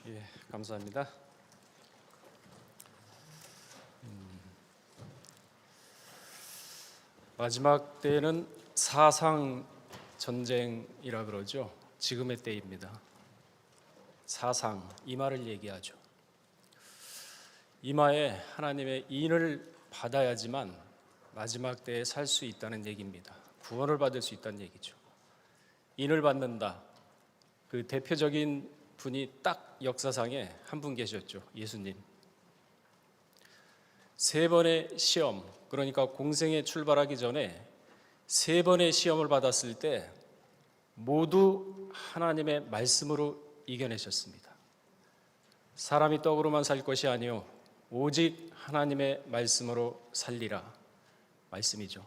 예, 감사합니다. 마지막 때는 사상 전쟁이라 그러죠. 지금의 때입니다. 사상, 이마를 얘기하죠. 이마에 하나님의 인을 받아야지만 마지막 때에 살 수 있다는 얘기입니다. 구원을 받을 수 있다는 얘기죠. 인을 받는다. 그 대표적인 분이 딱 역사상에 한 분 계셨죠. 예수님. 3번의 시험, 그러니까 공생에 출발하기 전에 3번의 시험을 받았을 때 모두 하나님의 말씀으로 이겨내셨습니다. 사람이 떡으로만 살 것이 아니요 오직 하나님의 말씀으로 살리라. 말씀이죠.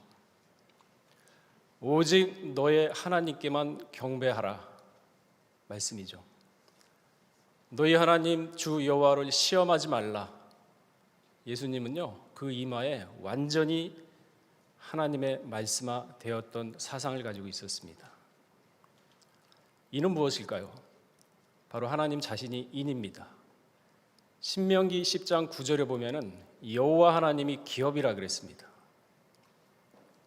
오직 너의 하나님께만 경배하라. 말씀이죠. 너희 하나님 주 여호와를 시험하지 말라. 예수님은요, 그 이마에 완전히 하나님의 말씀화 되었던 사상을 가지고 있었습니다. 이는 무엇일까요? 바로 하나님 자신이 인입니다. 신명기 10장 9절에 보면은 여호와 하나님이 기업이라 그랬습니다.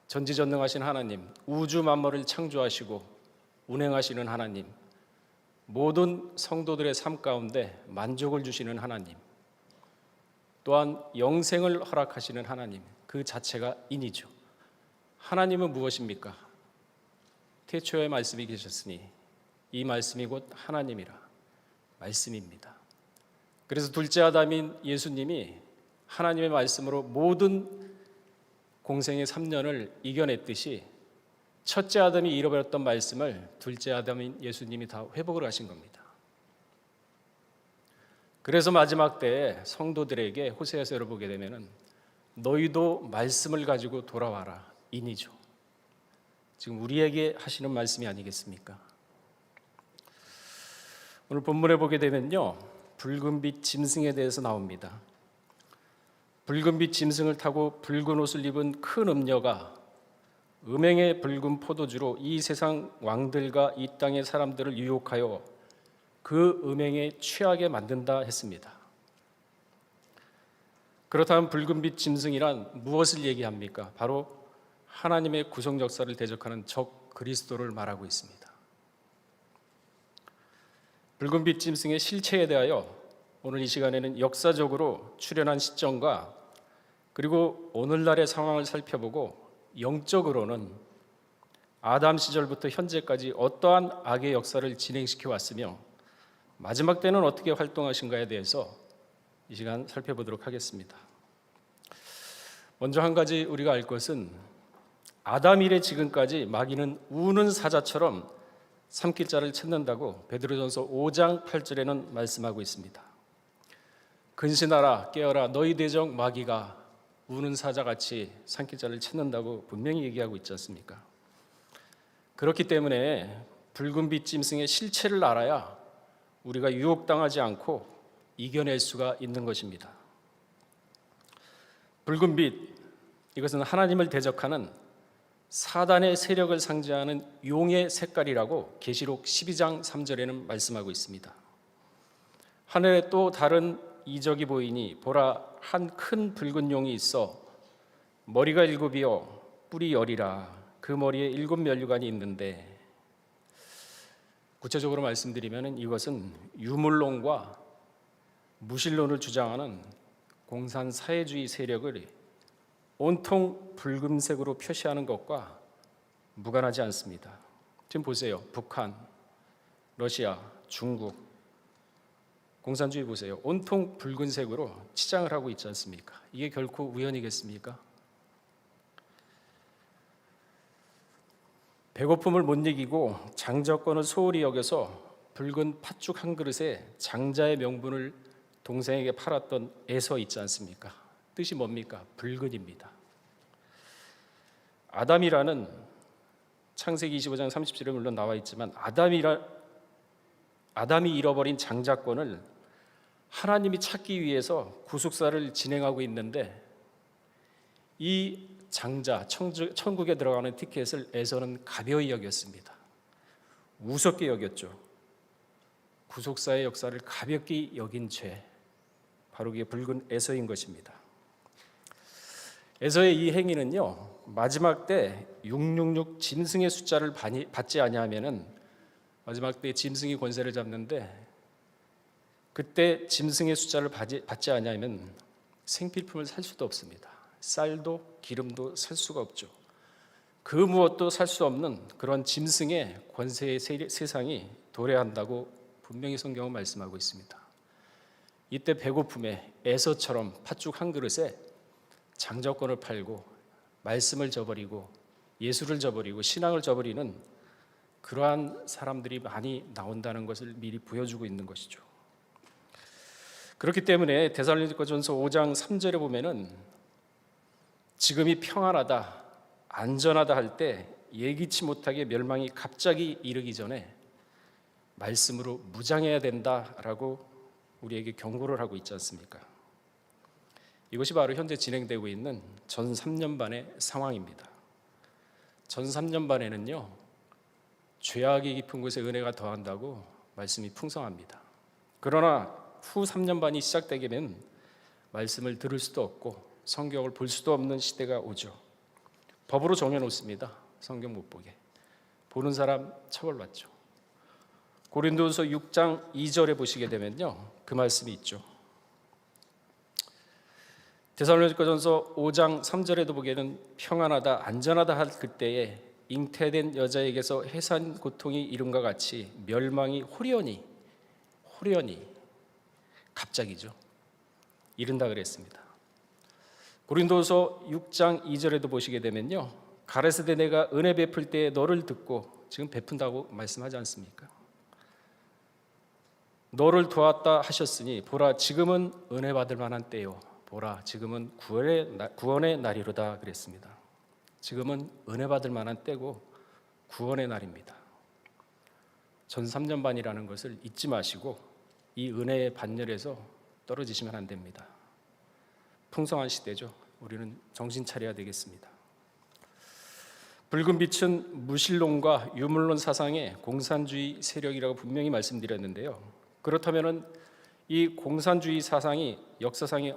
전지전능하신 하나님, 우주 만물을 창조하시고 운행하시는 하나님, 모든 성도들의 삶 가운데 만족을 주시는 하나님, 또한 영생을 허락하시는 하나님, 그 자체가 인이죠. 하나님은 무엇입니까? 태초에 말씀이 계셨으니 이 말씀이 곧 하나님이라. 말씀입니다. 그래서 둘째 아담인 예수님이 하나님의 말씀으로 모든 공생의 3년을 이겨냈듯이 첫째 아담이 잃어버렸던 말씀을 둘째 아담인 예수님이 다 회복을 하신 겁니다. 그래서 마지막 때에 성도들에게 호세아서를 보게 되면은 너희도 말씀을 가지고 돌아와라. 인이죠. 지금 우리에게 하시는 말씀이 아니겠습니까? 오늘 본문에 보게 되면요, 붉은빛 짐승에 대해서 나옵니다. 붉은빛 짐승을 타고 붉은 옷을 입은 큰 음녀가 음행의 붉은 포도주로 이 세상 왕들과 이 땅의 사람들을 유혹하여 그 음행에 취하게 만든다 했습니다. 그렇다면 붉은빛 짐승이란 무엇을 얘기합니까? 바로 하나님의 구속 역사를 대적하는 적 그리스도를 말하고 있습니다. 붉은빛 짐승의 실체에 대하여 오늘 이 시간에는 역사적으로 출현한 시점과 그리고 오늘날의 상황을 살펴보고 영적으로는 아담 시절부터 현재까지 어떠한 악의 역사를 진행시켜 왔으며 마지막 때는 어떻게 활동하신가에 대해서 이 시간 살펴보도록 하겠습니다. 먼저 한 가지 우리가 알 것은 아담 이래 지금까지 마귀는 우는 사자처럼 삼킬 자를 찾는다고 베드로전서 5장 8절에는 말씀하고 있습니다. 근신하라 깨어라 너희 대적 마귀가 우는 사자같이 삼킬 자를 찾는다고 분명히 얘기하고 있지 않습니까? 그렇기 때문에 붉은빛 짐승의 실체를 알아야 우리가 유혹당하지 않고 이겨낼 수가 있는 것입니다. 붉은빛, 이것은 하나님을 대적하는 사단의 세력을 상징하는 용의 색깔이라고 계시록 12장 3절에는 말씀하고 있습니다. 하늘에 또 다른 이적이 보이니 보라 한 큰 붉은 용이 있어 머리가 7이요 뿔이 10이라 그 머리에 7 면류관이 있는데, 구체적으로 말씀드리면 이것은 유물론과 무신론을 주장하는 공산사회주의 세력을 온통 붉은색으로 표시하는 것과 무관하지 않습니다. 지금 보세요. 북한, 러시아, 중국, 공산주의 보세요. 온통 붉은색으로 치장을 하고 있지 않습니까? 이게 결코 우연이겠습니까? 배고픔을 못 이기고 장자권을 소홀히 여겨서 붉은 팥죽 한 그릇에 장자의 명분을 동생에게 팔았던 에서 있지 않습니까? 뜻이 뭡니까? 붉은입니다. 아담이라는 창세기 25장 30절에 물론 나와 있지만 아담이 잃어버린 장자권을 하나님이 찾기 위해서 구속사를 진행하고 있는데 이 장자, 천국에 들어가는 티켓을 에서는 가벼이 여겼습니다. 우습게 여겼죠. 구속사의 역사를 가볍게 여긴 죄, 바로 그게 붉은 에서인 것입니다. 에서의 이 행위는요, 마지막 때 666 짐승의 숫자를 받지 아니하면은 마지막 때 짐승이 권세를 잡는데, 그때 짐승의 숫자를 받지 아니하면 생필품을 살 수도 없습니다. 쌀도 기름도 살 수가 없죠. 그 무엇도 살 수 없는 그런 짐승의 권세의 세상이 도래한다고 분명히 성경은 말씀하고 있습니다. 이때 배고픔에 에서처럼 팥죽 한 그릇에 장자권을 팔고 말씀을 저버리고 예수를 저버리고 신앙을 저버리는 그러한 사람들이 많이 나온다는 것을 미리 보여주고 있는 것이죠. 그렇기 때문에 데살로니가전서 5장 3절에 보면은 지금이 평안하다, 안전하다 할 때 예기치 못하게 멸망이 갑자기 이르기 전에 말씀으로 무장해야 된다라고 우리에게 경고를 하고 있지 않습니까? 이것이 바로 현재 진행되고 있는 전 3년반의 상황입니다. 전 3년반에는요, 죄악이 깊은 곳에 은혜가 더한다고 말씀이 풍성합니다. 그러나 후 3년반이 시작되게 되면 말씀을 들을 수도 없고 성경을 볼 수도 없는 시대가 오죠. 법으로 정해놓습니다. 성경 못 보게. 보는 사람 처벌받죠. 고린도후서 6장 2절에 보시게 되면요, 그 말씀이 있죠. 데살로니가전서 5장 3절에도 보기에는 평안하다, 안전하다 할 그때에 잉태된 여자에게서 해산 고통이 이름과 같이 멸망이 호련히 갑자기죠, 이른다 그랬습니다. 고린도서 6장 2절에도 보시게 되면요, 가라사대 내가 은혜 베풀 때에 너를 듣고, 지금 베푼다고 말씀하지 않습니까? 너를 도왔다 하셨으니 보라 지금은 은혜 받을 만한 때요, 보라 지금은 구원의 날이로다 그랬습니다. 지금은 은혜 받을 만한 때고 구원의 날입니다. 전 3년 반이라는 것을 잊지 마시고 이 은혜의 반열에서 떨어지시면 안 됩니다. 풍성한 시대죠. 우리는 정신 차려야 되겠습니다. 붉은 빛은 무신론과 유물론 사상의 공산주의 세력이라고 분명히 말씀드렸는데요. 그렇다면 이 공산주의 사상이 역사상에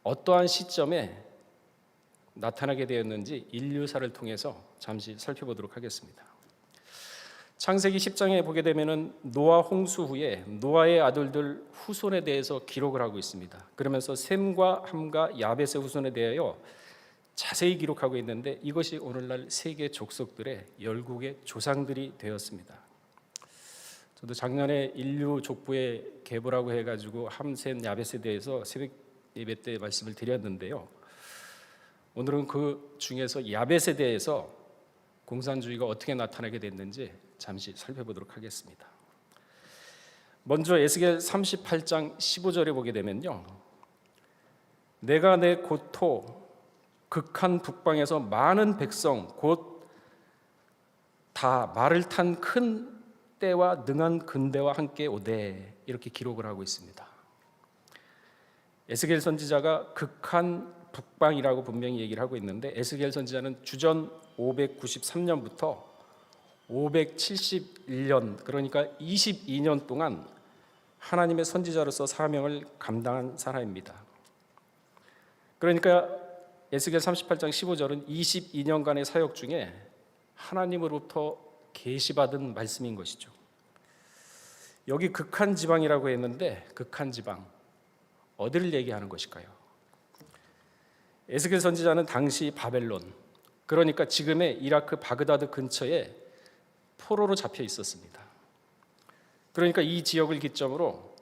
어떠한 시점에 나타나게 되었는지 인류사를 통해서 잠시 살펴보도록 하겠습니다. 창세기 10장에 보게 되면은 노아 홍수 후에 노아의 아들들 후손에 대해서 기록을 하고 있습니다. 그러면서 셈과 함과 야벳의 후손에 대하여 자세히 기록하고 있는데, 이것이 오늘날 세계 족속들의 열국의 조상들이 되었습니다. 저도 작년에 인류 족보의 계보라고 해가지고 함, 셈, 야벳에 대해서 새벽 예배 때 말씀을 드렸는데요. 오늘은 그 중에서 야벳에 대해서 공산주의가 어떻게 나타나게 됐는지 잠시 살펴보도록 하겠습니다. 먼저 에스겔 38장 15절에 보게 되면요, 내가 내 고토 극한 북방에서 많은 백성 곧 다 말을 탄 큰 때와 능한 근대와 함께 오되, 이렇게 기록을 하고 있습니다. 에스겔 선지자가 극한 북방이라고 분명히 얘기를 하고 있는데, 에스겔 선지자는 주전 593년부터 571년, 그러니까 22년 동안 하나님의 선지자로서 사명을 감당한 사람입니다. 그러니까 에스겔 38장 15절은 22년간의 사역 중에 하나님으로부터 계시받은 말씀인 것이죠. 여기 극한 지방이라고 했는데, 극한 지방 어디를 얘기하는 것일까요? 에스겔 선지자는 당시 바벨론, 그러니까 지금의 이라크 바그다드 근처에 포로로 잡혀 있었습니다. 그러니까 이 지역을 기점으로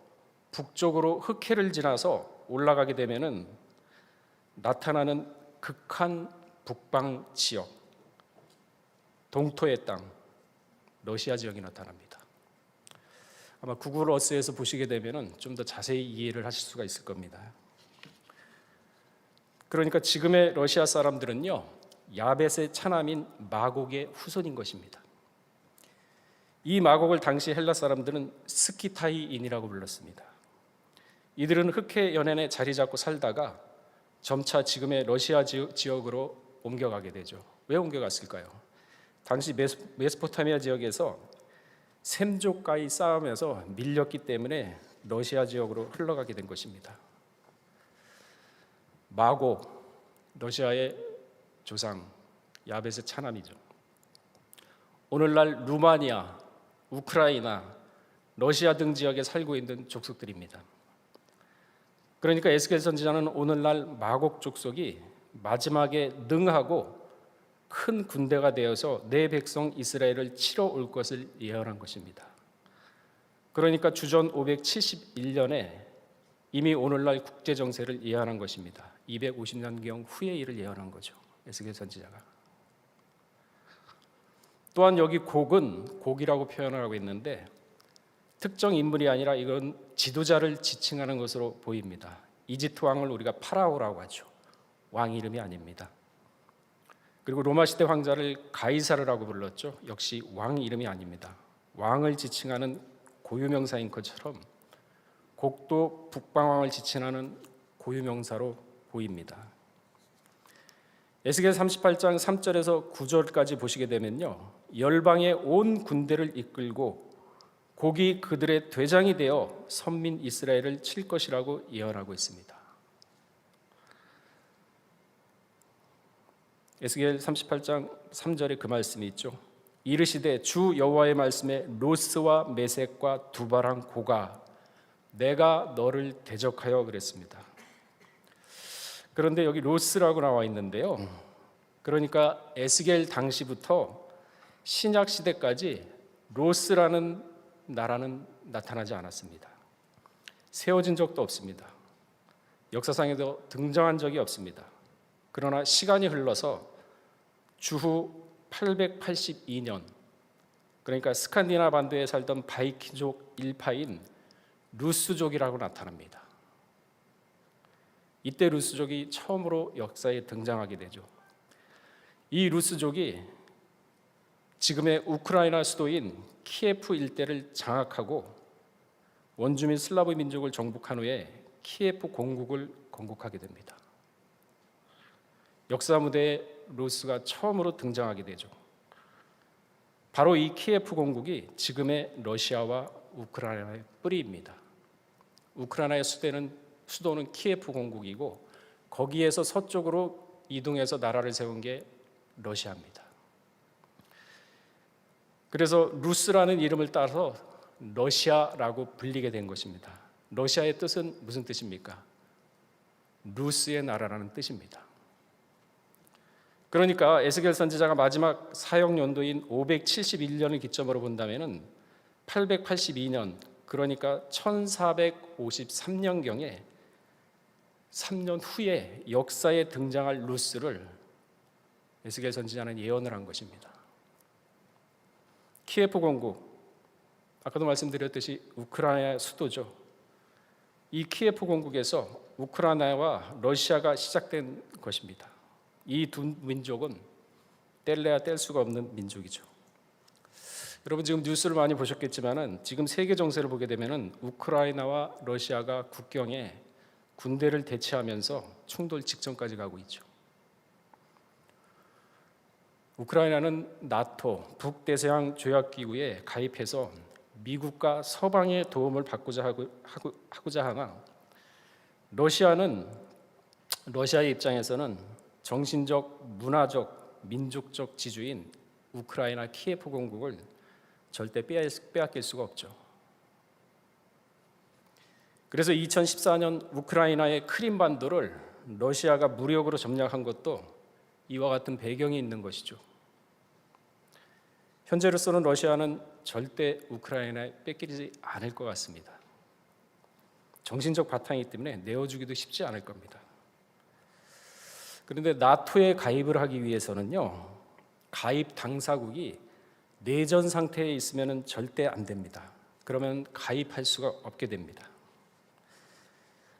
북쪽으로 흑해를 지나서 올라가게 되면은 나타나는 극한 북방 지역, 동토의 땅, 러시아 지역이 나타납니다. 아마 구글 어스에서 보시게 되면은 좀 더 자세히 이해를 하실 수가 있을 겁니다. 그러니까 지금의 러시아 사람들은요, 야벳의 차남인 마곡의 후손인 것입니다. 이 마곡을 당시 헬라 사람들은 스키타이인이라고 불렀습니다. 이들은 흑해 연안에 자리 잡고 살다가 점차 지금의 러시아 지역으로 옮겨가게 되죠. 왜 옮겨갔을까요? 당시 메소포타미아 지역에서 샘족과의 싸움에서 밀렸기 때문에 러시아 지역으로 흘러가게 된 것입니다. 마곡, 러시아의 조상, 야벳의 차남이죠. 오늘날 루마니아, 우크라이나, 러시아 등 지역에 살고 있는 족속들입니다. 그러니까 에스겔 선지자는 오늘날 마곡 족속이 마지막에 능하고 큰 군대가 되어서 내 백성 이스라엘을 치러 올 것을 예언한 것입니다. 그러니까 주전 571년에 이미 오늘날 국제 정세를 예언한 것입니다. 250년경 후의 일을 예언한 거죠, 에스겔 선지자가. 또한 여기 곡은 곡이라고 표현을 하고 있는데 특정 인물이 아니라 이건 지도자를 지칭하는 것으로 보입니다. 이집트 왕을 우리가 파라오라고 하죠. 왕 이름이 아닙니다. 그리고 로마 시대 황자를 가이사르라고 불렀죠. 역시 왕 이름이 아닙니다. 왕을 지칭하는 고유명사인 것처럼 곡도 북방왕을 지칭하는 고유명사로 보입니다. 에스겔 38장 3절에서 9절까지 보시게 되면요, 열방의 온 군대를 이끌고 곡이 그들의 대장이 되어 선민 이스라엘을 칠 것이라고 예언하고 있습니다. 에스겔 38장 3절에 그 말씀이 있죠. 이르시되 주 여호와의 말씀에 로스와 메섹과 두바랑 고가 내가 너를 대적하여 그랬습니다. 그런데 여기 로스라고 나와 있는데요, 그러니까 에스겔 당시부터 신약 시대까지 로스라는 나라는 나타나지 않았습니다. 세워진 적도 없습니다. 역사상에도 등장한 적이 없습니다. 그러나 시간이 흘러서 주후 882년, 그러니까 스칸디나 반도에 살던 바이킹족 일파인 루스족이라고 나타납니다. 이때 루스족이 처음으로 역사에 등장하게 되죠. 이 루스족이 지금의 우크라이나 수도인 키예프 일대를 장악하고 원주민 슬라브 민족을 정복한 후에 키예프 공국을 건국하게 됩니다. 역사 무대에 루스가 처음으로 등장하게 되죠. 바로 이 키예프 공국이 지금의 러시아와 우크라이나의 뿌리입니다. 우크라이나의 수도는 키예프 공국이고 거기에서 서쪽으로 이동해서 나라를 세운 게 러시아입니다. 그래서 루스라는 이름을 따서 러시아라고 불리게 된 것입니다. 러시아의 뜻은 무슨 뜻입니까? 루스의 나라라는 뜻입니다. 그러니까 에스겔 선지자가 마지막 사역 연도인 571년을 기점으로 본다면은 882년, 그러니까 1453년경에 3년 후에 역사에 등장할 루스를 에스겔 선지자는 예언을 한 것입니다. 키예프 공국, 아까도 말씀드렸듯이 우크라이나의 수도죠. 이 키예프 공국에서 우크라이나와 러시아가 시작된 것입니다. 이 두 민족은 뗄래야 뗄 수가 없는 민족이죠. 여러분 지금 뉴스를 많이 보셨겠지만은 지금 세계 정세를 보게 되면은 우크라이나와 러시아가 국경에 군대를 대치하면서 충돌 직전까지 가고 있죠. 우크라이나는 나토 북대서양 조약기구에 가입해서 미국과 서방의 도움을 받고자 하고자 하나 러시아의 입장에서는 정신적, 문화적, 민족적 지주인 우크라이나 키예프 공국을 절대 빼앗길 수가 없죠. 그래서 2014년 우크라이나의 크림반도를 러시아가 무력으로 점령한 것도 이와 같은 배경이 있는 것이죠. 현재로서는 러시아는 절대 우크라이나에 뺏기지 않을 것 같습니다. 정신적 바탕이기 때문에 내어주기도 쉽지 않을 겁니다. 그런데 나토에 가입을 하기 위해서는요, 가입 당사국이 내전 상태에 있으면 절대 안 됩니다. 그러면 가입할 수가 없게 됩니다.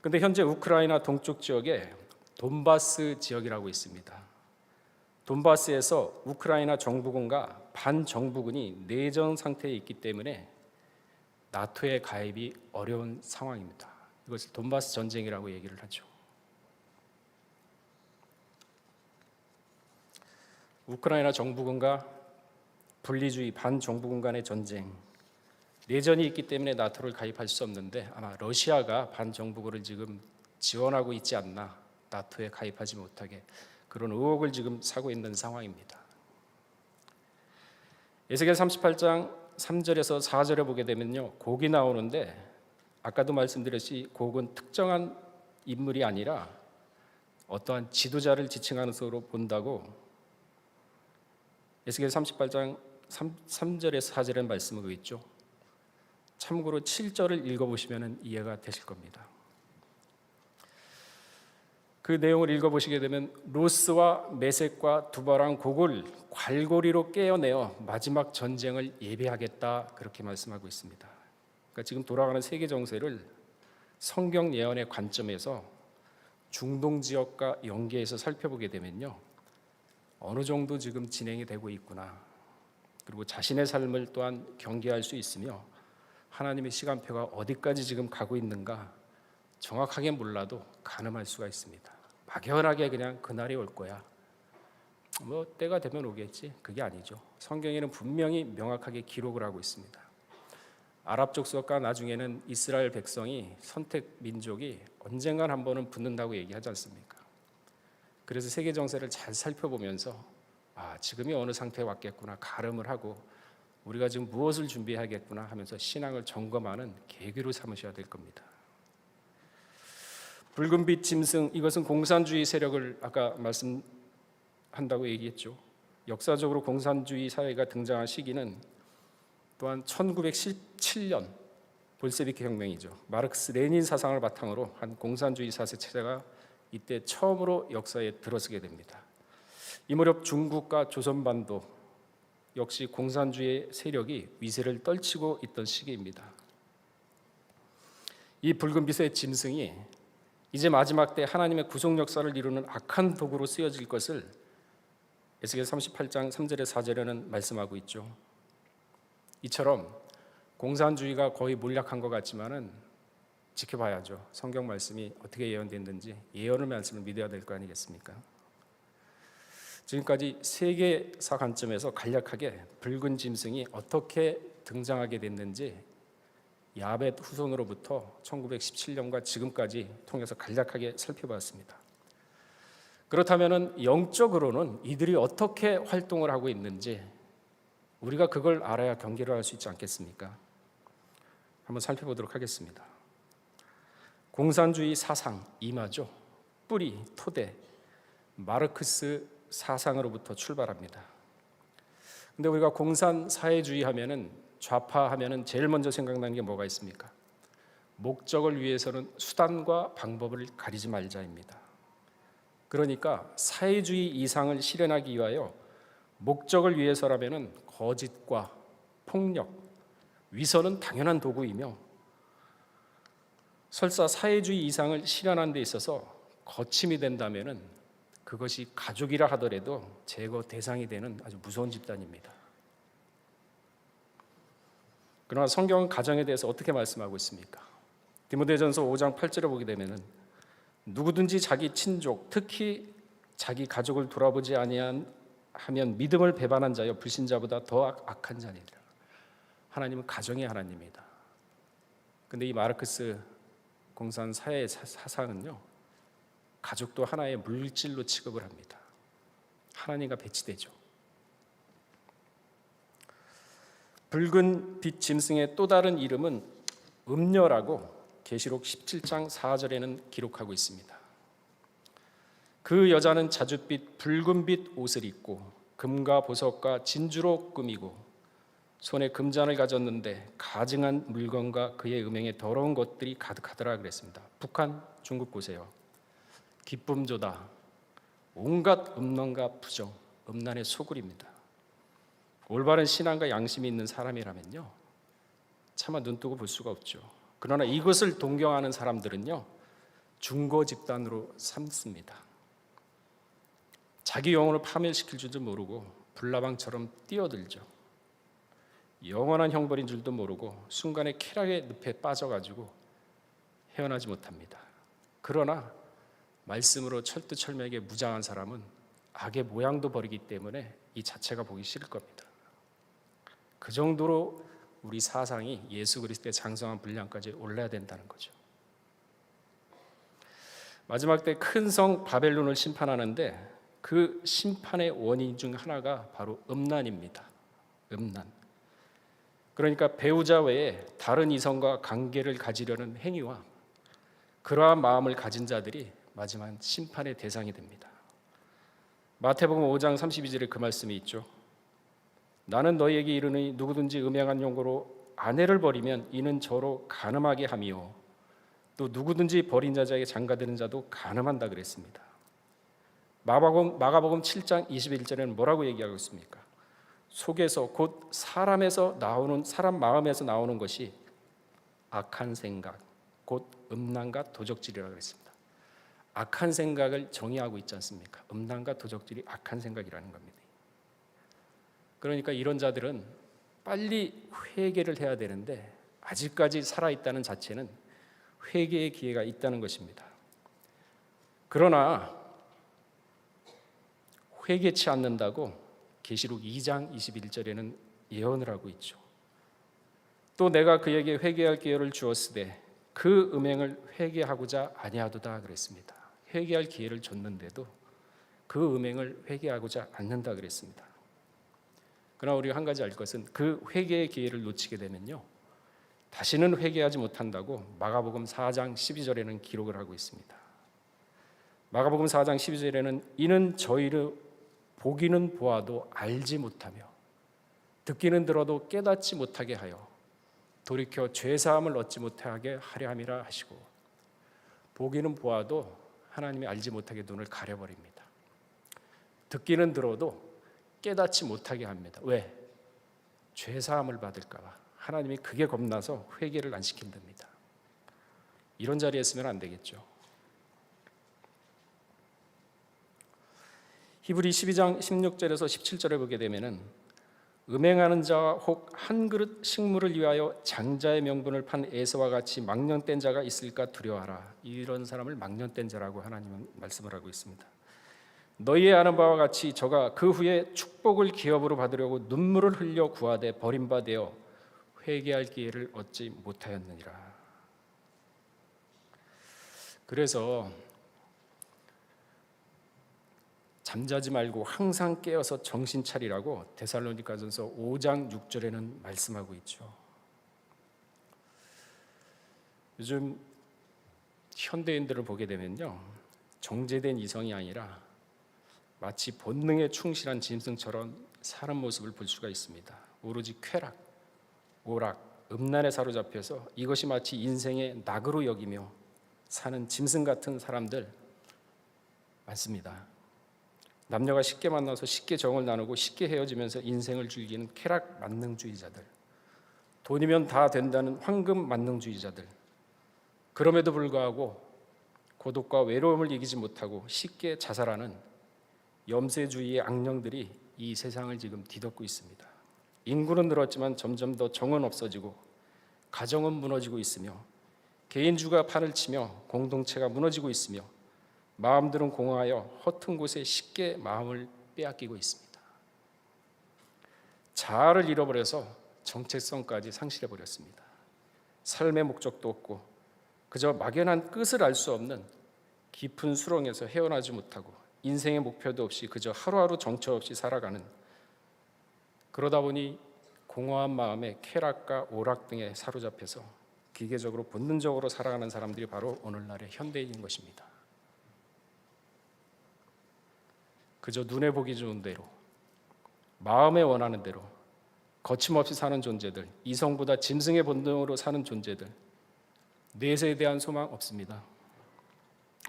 그런데 현재 우크라이나 동쪽 지역에 돈바스 지역이라고 있습니다. 돈바스에서 우크라이나 정부군과 반정부군이 내전 상태에 있기 때문에 나토에 가입이 어려운 상황입니다. 이것을 돈바스 전쟁이라고 얘기를 하죠. 우크라이나 정부군과 분리주의 반정부군 간의 전쟁, 내전이 있기 때문에 나토를 가입할 수 없는데 아마 러시아가 반정부국을 지금 지원하고 있지 않나, 나토에 가입하지 못하게 그런 의혹을 지금 사고 있는 상황입니다. 에스겔 38장 3절에서 4절에 보게 되면요, 곡이 나오는데 아까도 말씀드렸듯이 곡은 특정한 인물이 아니라 어떠한 지도자를 지칭하는 것으로 본다고 에스겔 38장 3절에서 4절의 말씀하고 있죠. 참고로 7절을 읽어보시면 이해가 되실 겁니다. 그 내용을 읽어보시게 되면 로스와 메섹과 두바랑 곡을 괄고리로 깨어내어 마지막 전쟁을 예비하겠다, 그렇게 말씀하고 있습니다. 그러니까 지금 돌아가는 세계 정세를 성경 예언의 관점에서 중동 지역과 연계해서 살펴보게 되면요, 어느 정도 지금 진행이 되고 있구나, 그리고 자신의 삶을 또한 경계할 수 있으며 하나님의 시간표가 어디까지 지금 가고 있는가 정확하게 몰라도 가늠할 수가 있습니다. 막연하게 그냥 그날이 올 거야, 뭐 때가 되면 오겠지, 그게 아니죠. 성경에는 분명히 명확하게 기록을 하고 있습니다. 아랍 족속과 나중에는 이스라엘 백성이, 선택 민족이 언젠간 한 번은 붙는다고 얘기하지 않습니까? 그래서 세계 정세를 잘 살펴보면서 지금이 어느 상태에 왔겠구나 가름을 하고 우리가 지금 무엇을 준비해야겠구나 하면서 신앙을 점검하는 계기로 삼으셔야 될 겁니다. 붉은 빛 짐승, 이것은 공산주의 세력을 아까 말씀한다고 얘기했죠. 역사적으로 공산주의 사회가 등장한 시기는 또한 1917년 볼세비키 혁명이죠. 마르크스 레닌 사상을 바탕으로 한 공산주의 사회 체제가 이때 처음으로 역사에 들어서게 됩니다. 이 무렵 중국과 조선반도 역시 공산주의 세력이 위세를 떨치고 있던 시기입니다. 이 붉은 빛의 짐승이 이제 마지막 때 하나님의 구속 역사를 이루는 악한 도구로 쓰여질 것을 에스겔 38장 3절에 4절에는 말씀하고 있죠. 이처럼 공산주의가 거의 몰락한 것 같지만은 지켜봐야죠. 성경 말씀이 어떻게 예언됐는지 예언의 말씀을 믿어야 될 거 아니겠습니까? 지금까지 세계사 관점에서 간략하게 붉은 짐승이 어떻게 등장하게 됐는지 야벳 후손으로부터 1917년과 지금까지 통해서 간략하게 살펴봤습니다. 그렇다면 영적으로는 이들이 어떻게 활동을 하고 있는지 우리가 그걸 알아야 경계를 할 수 있지 않겠습니까? 한번 살펴보도록 하겠습니다. 공산주의 사상 이마죠. 뿌리, 토대, 마르크스 사상으로부터 출발합니다. 근데 우리가 공산 사회주의 하면은, 좌파 하면은 제일 먼저 생각나는 게 뭐가 있습니까? 목적을 위해서는 수단과 방법을 가리지 말자입니다. 그러니까 사회주의 이상을 실현하기 위하여 목적을 위해서라면은 거짓과 폭력, 위선은 당연한 도구이며 설사 사회주의 이상을 실현하는 데 있어서 거침이 된다면은 그것이 가족이라 하더라도 제거 대상이 되는 아주 무서운 집단입니다. 그러나 성경은 가정에 대해서 어떻게 말씀하고 있습니까? 디모데전서 5장 8절에 보게 되면은 누구든지 자기 친족, 특히 자기 가족을 돌아보지 아니하면 믿음을 배반한 자여 불신자보다 더 악한 자니라. 하나님은 가정의 하나님입니다. 근데 이 마르크스 공산 사회 사상은요, 가족도 하나의 물질로 취급을 합니다. 하나님과 배치되죠. 붉은 빛 짐승의 또 다른 이름은 음녀라고 계시록 17장 4절에는 기록하고 있습니다. 그 여자는 자줏빛 붉은빛 옷을 입고 금과 보석과 진주로 꾸미고 손에 금잔을 가졌는데 가증한 물건과 그의 음행에 더러운 것들이 가득하더라 그랬습니다. 북한, 중국 보세요. 기쁨조다. 온갖 음란과 부정, 음란의 소굴입니다. 올바른 신앙과 양심이 있는 사람이라면요, 차마 눈뜨고 볼 수가 없죠. 그러나 이것을 동경하는 사람들은요, 중고 집단으로 삼습니다. 자기 영혼을 파멸시킬 줄도 모르고 불나방처럼 뛰어들죠. 영원한 형벌인 줄도 모르고 순간에 쾌락의 늪에 빠져가지고 헤어나지 못합니다. 그러나 말씀으로 철두철미하게 무장한 사람은 악의 모양도 버리기 때문에 이 자체가 보기 싫을 겁니다. 그 정도로 우리 사상이 예수 그리스도의 장성한 분량까지 올라야 된다는 거죠. 마지막 때 큰 성 바벨론을 심판하는데 그 심판의 원인 중 하나가 바로 음란입니다. 음란. 그러니까 배우자 외에 다른 이성과 관계를 가지려는 행위와 그러한 마음을 가진 자들이 마지막 심판의 대상이 됩니다. 마태복음 5장 32절에 그 말씀이 있죠. 나는 너희에게 이르노니 누구든지 음행한 용고로 아내를 버리면 이는 저로 간음하게 함이요 또 누구든지 버린 자에게 장가드는 자도 간음한다 그랬습니다. 마가복음 7장 21절에는 뭐라고 얘기하고 있습니까? 속에서 곧 사람 마음에서 나오는 것이 악한 생각, 곧 음란과 도적질이라고 했습니다. 악한 생각을 정의하고 있지 않습니까? 음란과 도적질이 악한 생각이라는 겁니다. 그러니까 이런 자들은 빨리 회개를 해야 되는데 아직까지 살아있다는 자체는 회개의 기회가 있다는 것입니다. 그러나 회개치 않는다고 계시록 2장 21절에는 예언을 하고 있죠. 또 내가 그에게 회개할 기회를 주었으되 그 음행을 회개하고자 아니하도다 그랬습니다. 회개할 기회를 줬는데도 그 음행을 회개하고자 않는다 그랬습니다. 그러나 우리가 한 가지 알 것은 그 회개의 기회를 놓치게 되면요 다시는 회개하지 못한다고 마가복음 4장 12절에는 기록을 하고 있습니다. 마가복음 4장 12절에는 이는 저희를 보기는 보아도 알지 못하며 듣기는 들어도 깨닫지 못하게 하여 돌이켜 죄사함을 얻지 못하게 하려 함이라 하시고, 보기는 보아도 하나님이 알지 못하게 눈을 가려버립니다. 듣기는 들어도 깨닫지 못하게 합니다. 왜? 죄사함을 받을까 봐. 하나님이 그게 겁나서 회개를 안 시킨답니다. 이런 자리에 있으면 안 되겠죠. 히브리 12장 16절에서 17절에 보게 되면은 음행하는 자와 혹 한 그릇 식물을 위하여 장자의 명분을 판 에서와 같이 망령된 자가 있을까 두려워하라. 이런 사람을 망령된 자라고 하나님은 말씀을 하고 있습니다. 너희의 아는 바와 같이 저가 그 후에 축복을 기업으로 받으려고 눈물을 흘려 구하되 버림받아 회개할 기회를 얻지 못하였느니라. 그래서 잠자지 말고 항상 깨어서 정신 차리라고 데살로니가전서 5장 6절에는 말씀하고 있죠. 요즘 현대인들을 보게 되면요, 정제된 이성이 아니라 마치 본능에 충실한 짐승처럼 사는 모습을 볼 수가 있습니다. 오로지 쾌락, 오락, 음란에 사로잡혀서 이것이 마치 인생의 낙으로 여기며 사는 짐승 같은 사람들 많습니다. 남녀가 쉽게 만나서 쉽게 정을 나누고 쉽게 헤어지면서 인생을 즐기는 쾌락 만능주의자들, 돈이면 다 된다는 황금 만능주의자들, 그럼에도 불구하고 고독과 외로움을 이기지 못하고 쉽게 자살하는 염세주의의 악령들이 이 세상을 지금 뒤덮고 있습니다. 인구는 늘었지만 점점 더 정은 없어지고 가정은 무너지고 있으며 개인주가 판을 치며 공동체가 무너지고 있으며 마음들은 공허하여 허튼 곳에 쉽게 마음을 빼앗기고 있습니다. 자아를 잃어버려서 정체성까지 상실해버렸습니다. 삶의 목적도 없고 그저 막연한 끝을 알 수 없는 깊은 수렁에서 헤어나지 못하고 인생의 목표도 없이 그저 하루하루 정처 없이 살아가는, 그러다 보니 공허한 마음에 쾌락과 오락 등에 사로잡혀서 기계적으로 본능적으로 살아가는 사람들이 바로 오늘날의 현대인인 것입니다. 그저 눈에 보기 좋은 대로, 마음에 원하는 대로 거침없이 사는 존재들, 이성보다 짐승의 본능으로 사는 존재들, 내세에 대한 소망 없습니다.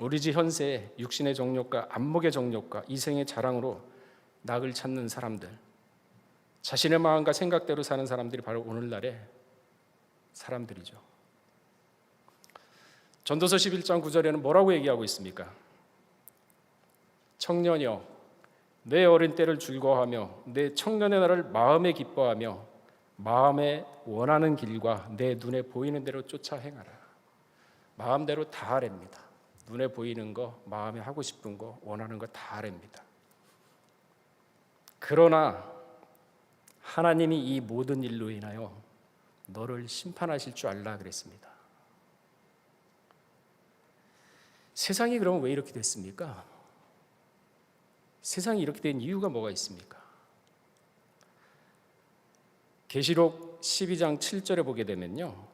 오로지 현세의 육신의 정욕과 안목의 정욕과 이생의 자랑으로 낙을 찾는 사람들, 자신의 마음과 생각대로 사는 사람들이 바로 오늘날의 사람들이죠. 전도서 11장 9절에는 뭐라고 얘기하고 있습니까? 청년이여, 내 어린 때를 즐거워하며 내 청년의 날을 마음에 기뻐하며 마음에 원하는 길과 내 눈에 보이는 대로 쫓아 행하라. 마음대로 다 하랍니다. 눈에 보이는 거, 마음에 하고 싶은 거, 원하는 거 다 하랍니다. 그러나 하나님이 이 모든 일로 인하여 너를 심판하실 줄 알라 그랬습니다. 세상이 그럼 왜 이렇게 됐습니까? 세상이 이렇게 된 이유가 뭐가 있습니까? 계시록 12장 7절에 보게 되면요,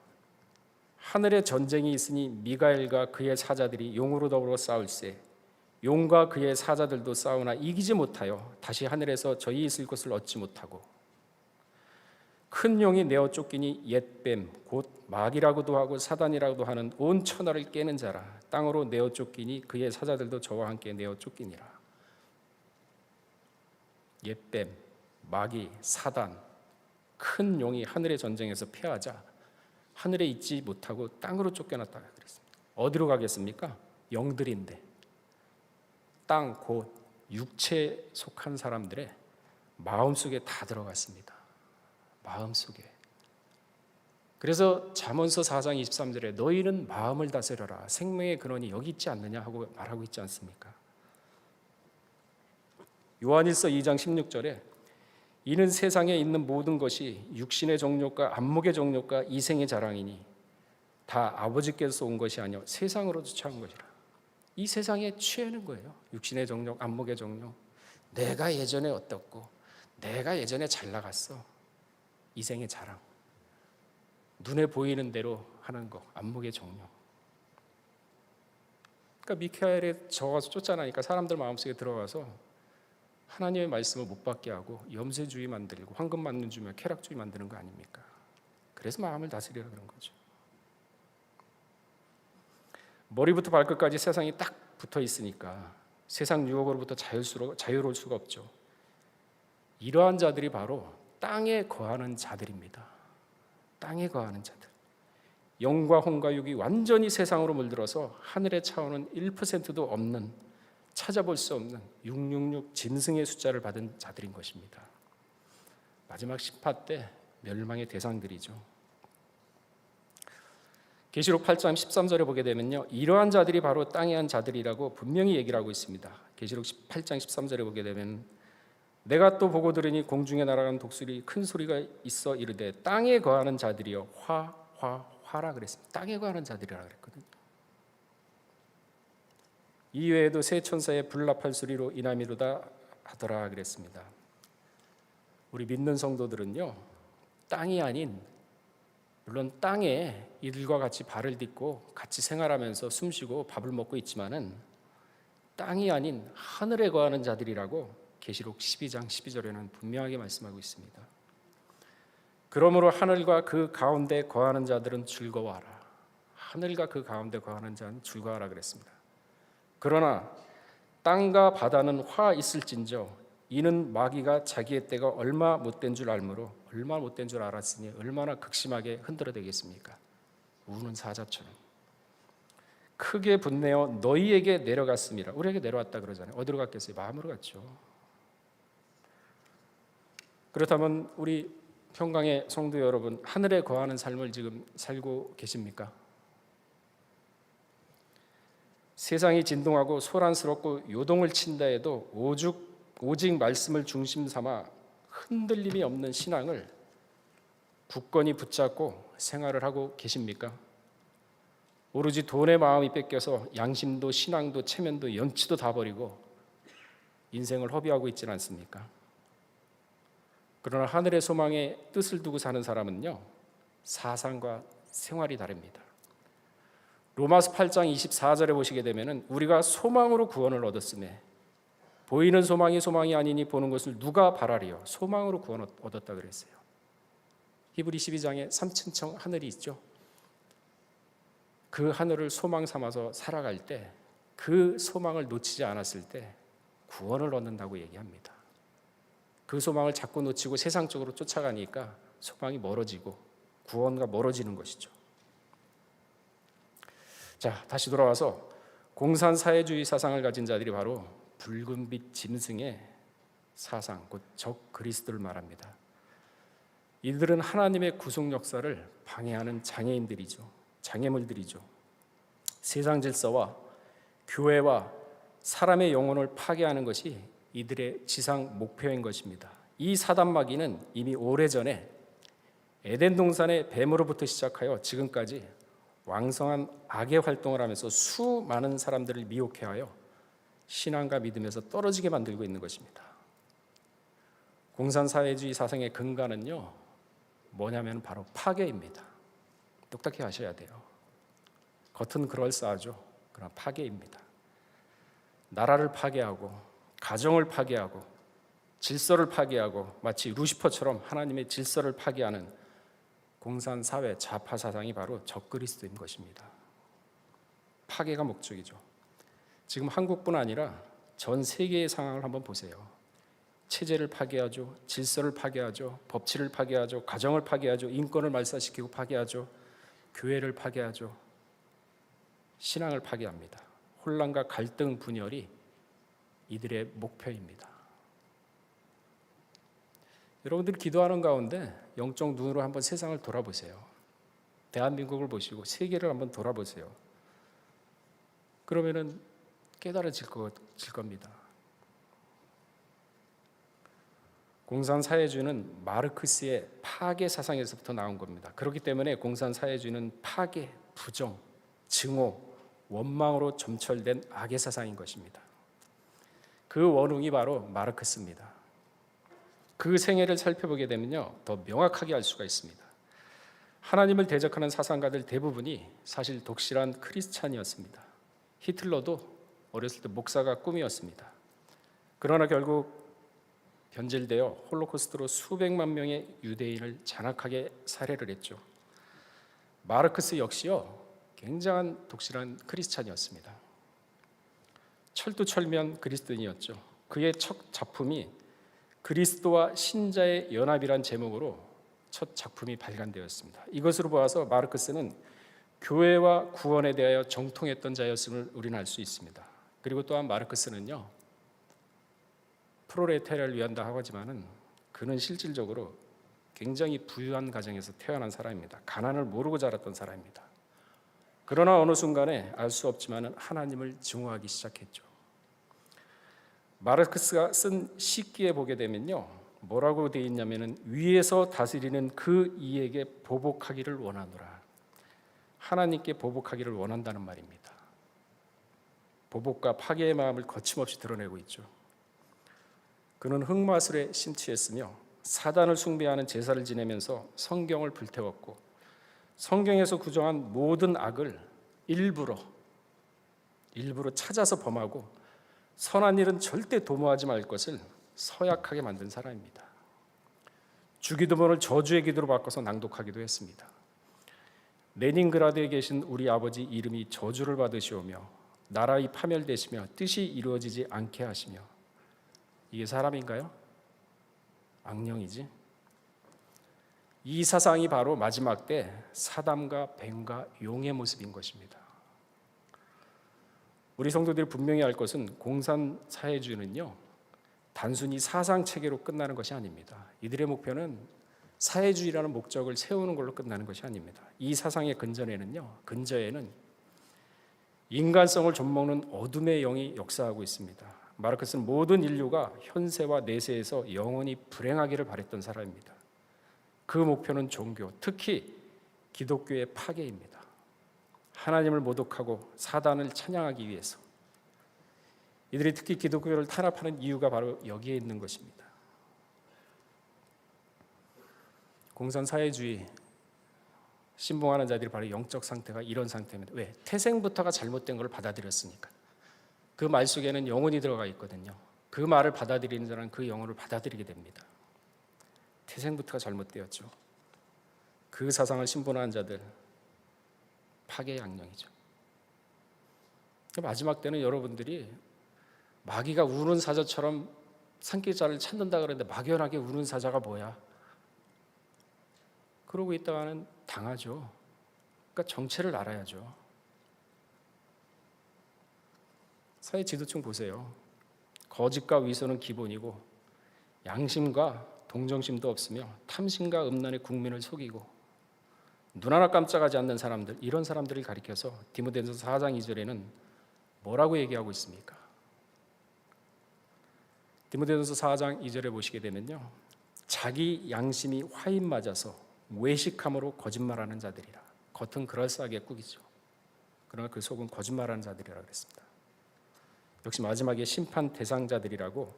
하늘에 전쟁이 있으니 미가엘과 그의 사자들이 용으로 더불어 싸울세 용과 그의 사자들도 싸우나 이기지 못하여 다시 하늘에서 저희 있을 곳을 얻지 못하고 큰 용이 내어 쫓기니 옛뱀 곧 마귀라고도 하고 사단이라고도 하는 온 천하를 깨는 자라 땅으로 내어 쫓기니 그의 사자들도 저와 함께 내어 쫓기니라. 옛뱀, 마귀, 사단, 큰 용이 하늘의 전쟁에서 패하자 하늘에 있지 못하고 땅으로 쫓겨났다 그랬습니다. 어디로 가겠습니까? 영들인데 땅 곧 육체에 속한 사람들의 마음속에 다 들어갔습니다. 마음속에. 그래서 잠언서 4장 23절에 너희는 마음을 다스려라 생명의 근원이 여기 있지 않느냐 하고 말하고 있지 않습니까? 요한일서 2장 16절에 이는 세상에 있는 모든 것이 육신의 정욕과 안목의 정욕과 이생의 자랑이니 다 아버지께서 온 것이 아니요 세상으로서 취한 것이라. 이 세상에 취하는 거예요. 육신의 정욕, 안목의 정욕. 내가 예전에 어떻고 내가 예전에 잘 나갔어. 이생의 자랑. 눈에 보이는 대로 하는 거, 안목의 정욕. 그러니까 미카엘에 적어서 쫓아나니까 사람들 마음속에 들어가서 하나님의 말씀을 못 받게 하고 염세주의 만들고 황금 맞는 주며 쾌락주의 만드는 거 아닙니까? 그래서 마음을 다스리라 그런 거죠. 머리부터 발끝까지 세상이 딱 붙어 있으니까 세상 유혹으로부터 자유로울 수가 없죠. 이러한 자들이 바로 땅에 거하는 자들입니다. 땅에 거하는 자들. 영과 혼과 육이 완전히 세상으로 물들어서 하늘의 차원은 1%도 없는, 찾아볼 수 없는 666 짐승의 숫자를 받은 자들인 것입니다. 마지막 심판 때 멸망의 대상들이죠. 계시록 8장 13절에 보게 되면요, 이러한 자들이 바로 땅에 한 자들이라고 분명히 얘기를 하고 있습니다. 계시록 8장 13절에 보게 되면 내가 또 보고 들으니 공중에 날아가는 독수리 큰 소리가 있어 이르되 땅에 거하는 자들이여 화라 그랬습니다. 땅에 거하는 자들이라 그랬거든요. 이외에도 새 천사의 불납할 소리로 이남이로다 하더라 그랬습니다. 우리 믿는 성도들은요, 땅이 아닌, 물론 땅에 이들과 같이 발을 딛고 같이 생활하면서 숨쉬고 밥을 먹고 있지만은 땅이 아닌 하늘에 거하는 자들이라고 계시록 12장 12절에는 분명하게 말씀하고 있습니다. 그러므로 하늘과 그 가운데 거하는 자들은 즐거워하라. 하늘과 그 가운데 거하는 자는 즐거워하라 그랬습니다. 그러나 땅과 바다는 화 있을진저 이는 마귀가 자기의 때가 얼마 못된 줄 알므로, 얼마 못된 줄 알았으니 얼마나 극심하게 흔들어대겠습니까? 우는 사자처럼 크게 분내어 너희에게 내려갔습니다. 우리에게 내려왔다 그러잖아요. 어디로 갔겠어요? 마음으로 갔죠. 그렇다면 우리 평강의 성도 여러분, 하늘에 거하는 삶을 지금 살고 계십니까? 세상이 진동하고 소란스럽고 요동을 친다 해도 오직 말씀을 중심 삼아 흔들림이 없는 신앙을 굳건히 붙잡고 생활을 하고 계십니까? 오로지 돈에 마음이 뺏겨서 양심도 신앙도 체면도 연치도 다 버리고 인생을 허비하고 있지는 않습니까? 그러나 하늘의 소망에 뜻을 두고 사는 사람은요, 사상과 생활이 다릅니다. 로마서 8장 24절에 보시게 되면 우리가 소망으로 구원을 얻었으며 보이는 소망이 아니니 보는 것을 누가 바라리요? 소망으로 구원 얻었다 그랬어요. 히브리 12장에 3층 하늘이 있죠. 그 하늘을 소망 삼아서 살아갈 때, 그 소망을 놓치지 않았을 때 구원을 얻는다고 얘기합니다. 그 소망을 자꾸 놓치고 세상적으로 쫓아가니까 소망이 멀어지고 구원과 멀어지는 것이죠. 자, 다시 돌아와서 공산사회주의 사상을 가진 자들이 바로 붉은빛 짐승의 사상, 곧 적 그리스도를 말합니다. 이들은 하나님의 구속 역사를 방해하는 장애인들이죠. 장애물들이죠. 세상 질서와 교회와 사람의 영혼을 파괴하는 것이 이들의 지상 목표인 것입니다. 이 사단 마귀는 이미 오래전에 에덴 동산의 뱀으로부터 시작하여 지금까지 왕성한 악의 활동을 하면서 수많은 사람들을 미혹해하여 신앙과 믿음에서 떨어지게 만들고 있는 것입니다. 공산사회주의 사상의 근간은요, 뭐냐면 바로 파괴입니다. 똑똑히 아셔야 돼요. 겉은 그럴싸하죠. 그러나 파괴입니다. 나라를 파괴하고 가정을 파괴하고 질서를 파괴하고 마치 루시퍼처럼 하나님의 질서를 파괴하는 공산사회 좌파 사상이 바로 적그리스도인 것입니다. 파괴가 목적이죠. 지금 한국뿐 아니라 전 세계의 상황을 한번 보세요. 체제를 파괴하죠. 질서를 파괴하죠. 법치를 파괴하죠. 가정을 파괴하죠. 인권을 말살시키고 파괴하죠. 교회를 파괴하죠. 신앙을 파괴합니다. 혼란과 갈등, 분열이 이들의 목표입니다. 여러분들이 기도하는 가운데 영적 눈으로 한번 세상을 돌아보세요. 대한민국을 보시고 세계를 한번 돌아보세요. 그러면은 깨달아질 겁니다. 공산사회주의는 마르크스의 파괴 사상에서부터 나온 겁니다. 그렇기 때문에 공산사회주의는 파괴, 부정, 증오, 원망으로 점철된 악의 사상인 것입니다. 그 원흉이 바로 마르크스입니다. 그 생애를 살펴보게 되면요, 더 명확하게 알 수가 있습니다. 하나님을 대적하는 사상가들 대부분이 사실 독실한 크리스찬이었습니다. 히틀러도 어렸을 때 목사가 꿈이었습니다. 그러나 결국 변질되어 홀로코스트로 수백만 명의 유대인을 잔악하게 살해를 했죠. 마르크스 역시요, 굉장한 독실한 크리스찬이었습니다. 철두철미한 그리스도인이었죠. 그의 첫 작품이 그리스도와 신자의 연합이란 제목으로 첫 작품이 발간되었습니다. 이것으로 보아서 마르크스는 교회와 구원에 대하여 정통했던 자였음을 우리는 알 수 있습니다. 그리고 또한 마르크스는요, 프롤레타리아를 위한다 하지만은 그는 실질적으로 굉장히 부유한 가정에서 태어난 사람입니다. 가난을 모르고 자랐던 사람입니다. 그러나 어느 순간에 알 수 없지만은 하나님을 증오하기 시작했죠. 마르크스가 쓴 시기에 보게 되면요, 뭐라고 되어 있냐면은 위에서 다스리는 그 이에게 보복하기를 원하노라. 하나님께 보복하기를 원한다는 말입니다. 보복과 파괴의 마음을 거침없이 드러내고 있죠. 그는 흑마술에 심취했으며 사단을 숭배하는 제사를 지내면서 성경을 불태웠고 성경에서 구정한 모든 악을 일부러 찾아서 범하고 선한 일은 절대 도모하지 말 것을 서약하게 만든 사람입니다. 주기도문을 저주의 기도로 바꿔서 낭독하기도 했습니다. 레닌그라드에 계신 우리 아버지 이름이 저주를 받으시오며 나라의 파멸되시며 뜻이 이루어지지 않게 하시며. 이게 사람인가요? 악령이지. 이 사상이 바로 마지막 때 사담과 뱀과 용의 모습인 것입니다. 우리 성도들이 분명히 알 것은 공산사회주의는요, 단순히 사상체계로 끝나는 것이 아닙니다. 이들의 목표는 사회주의라는 목적을 세우는 걸로 끝나는 것이 아닙니다. 이 사상의 근저에는 인간성을 좀먹는 어둠의 영이 역사하고 있습니다. 마르크스는 모든 인류가 현세와 내세에서 영원히 불행하기를 바랬던 사람입니다. 그 목표는 종교, 특히 기독교의 파괴입니다. 하나님을 모독하고 사단을 찬양하기 위해서 이들이 특히 기독교를 탄압하는 이유가 바로 여기에 있는 것입니다. 공산사회주의 신봉하는 자들이 바로 영적 상태가 이런 상태입니다. 왜? 태생부터가 잘못된 걸 받아들였으니까. 그 말 속에는 영혼이 들어가 있거든요. 그 말을 받아들이는 자는 그 영혼을 받아들이게 됩니다. 태생부터가 잘못되었죠. 그 사상을 신봉하는 자들, 파괴의 악령이죠. 마지막 때는 여러분들이 마귀가 우는 사자처럼 산길자를 찾는다 그러는데 막연하게 우는 사자가 뭐야? 그러고 있다가는 당하죠. 그러니까 정체를 알아야죠. 사회 지도층 보세요. 거짓과 위선은 기본이고 양심과 동정심도 없으며 탐심과 음란의 국민을 속이고 눈 하나 깜짝하지 않는 사람들, 이런 사람들을 가리켜서 디모데전서 4장 2절에는 뭐라고 얘기하고 있습니까? 디모데전서 4장 2절에 보시게 되면요, 자기 양심이 화인 맞아서 외식함으로 거짓말하는 자들이라. 겉은 그럴싸하게 꾸기죠. 그러나 그 속은 거짓말하는 자들이라 그랬습니다. 역시 마지막에 심판 대상자들이라고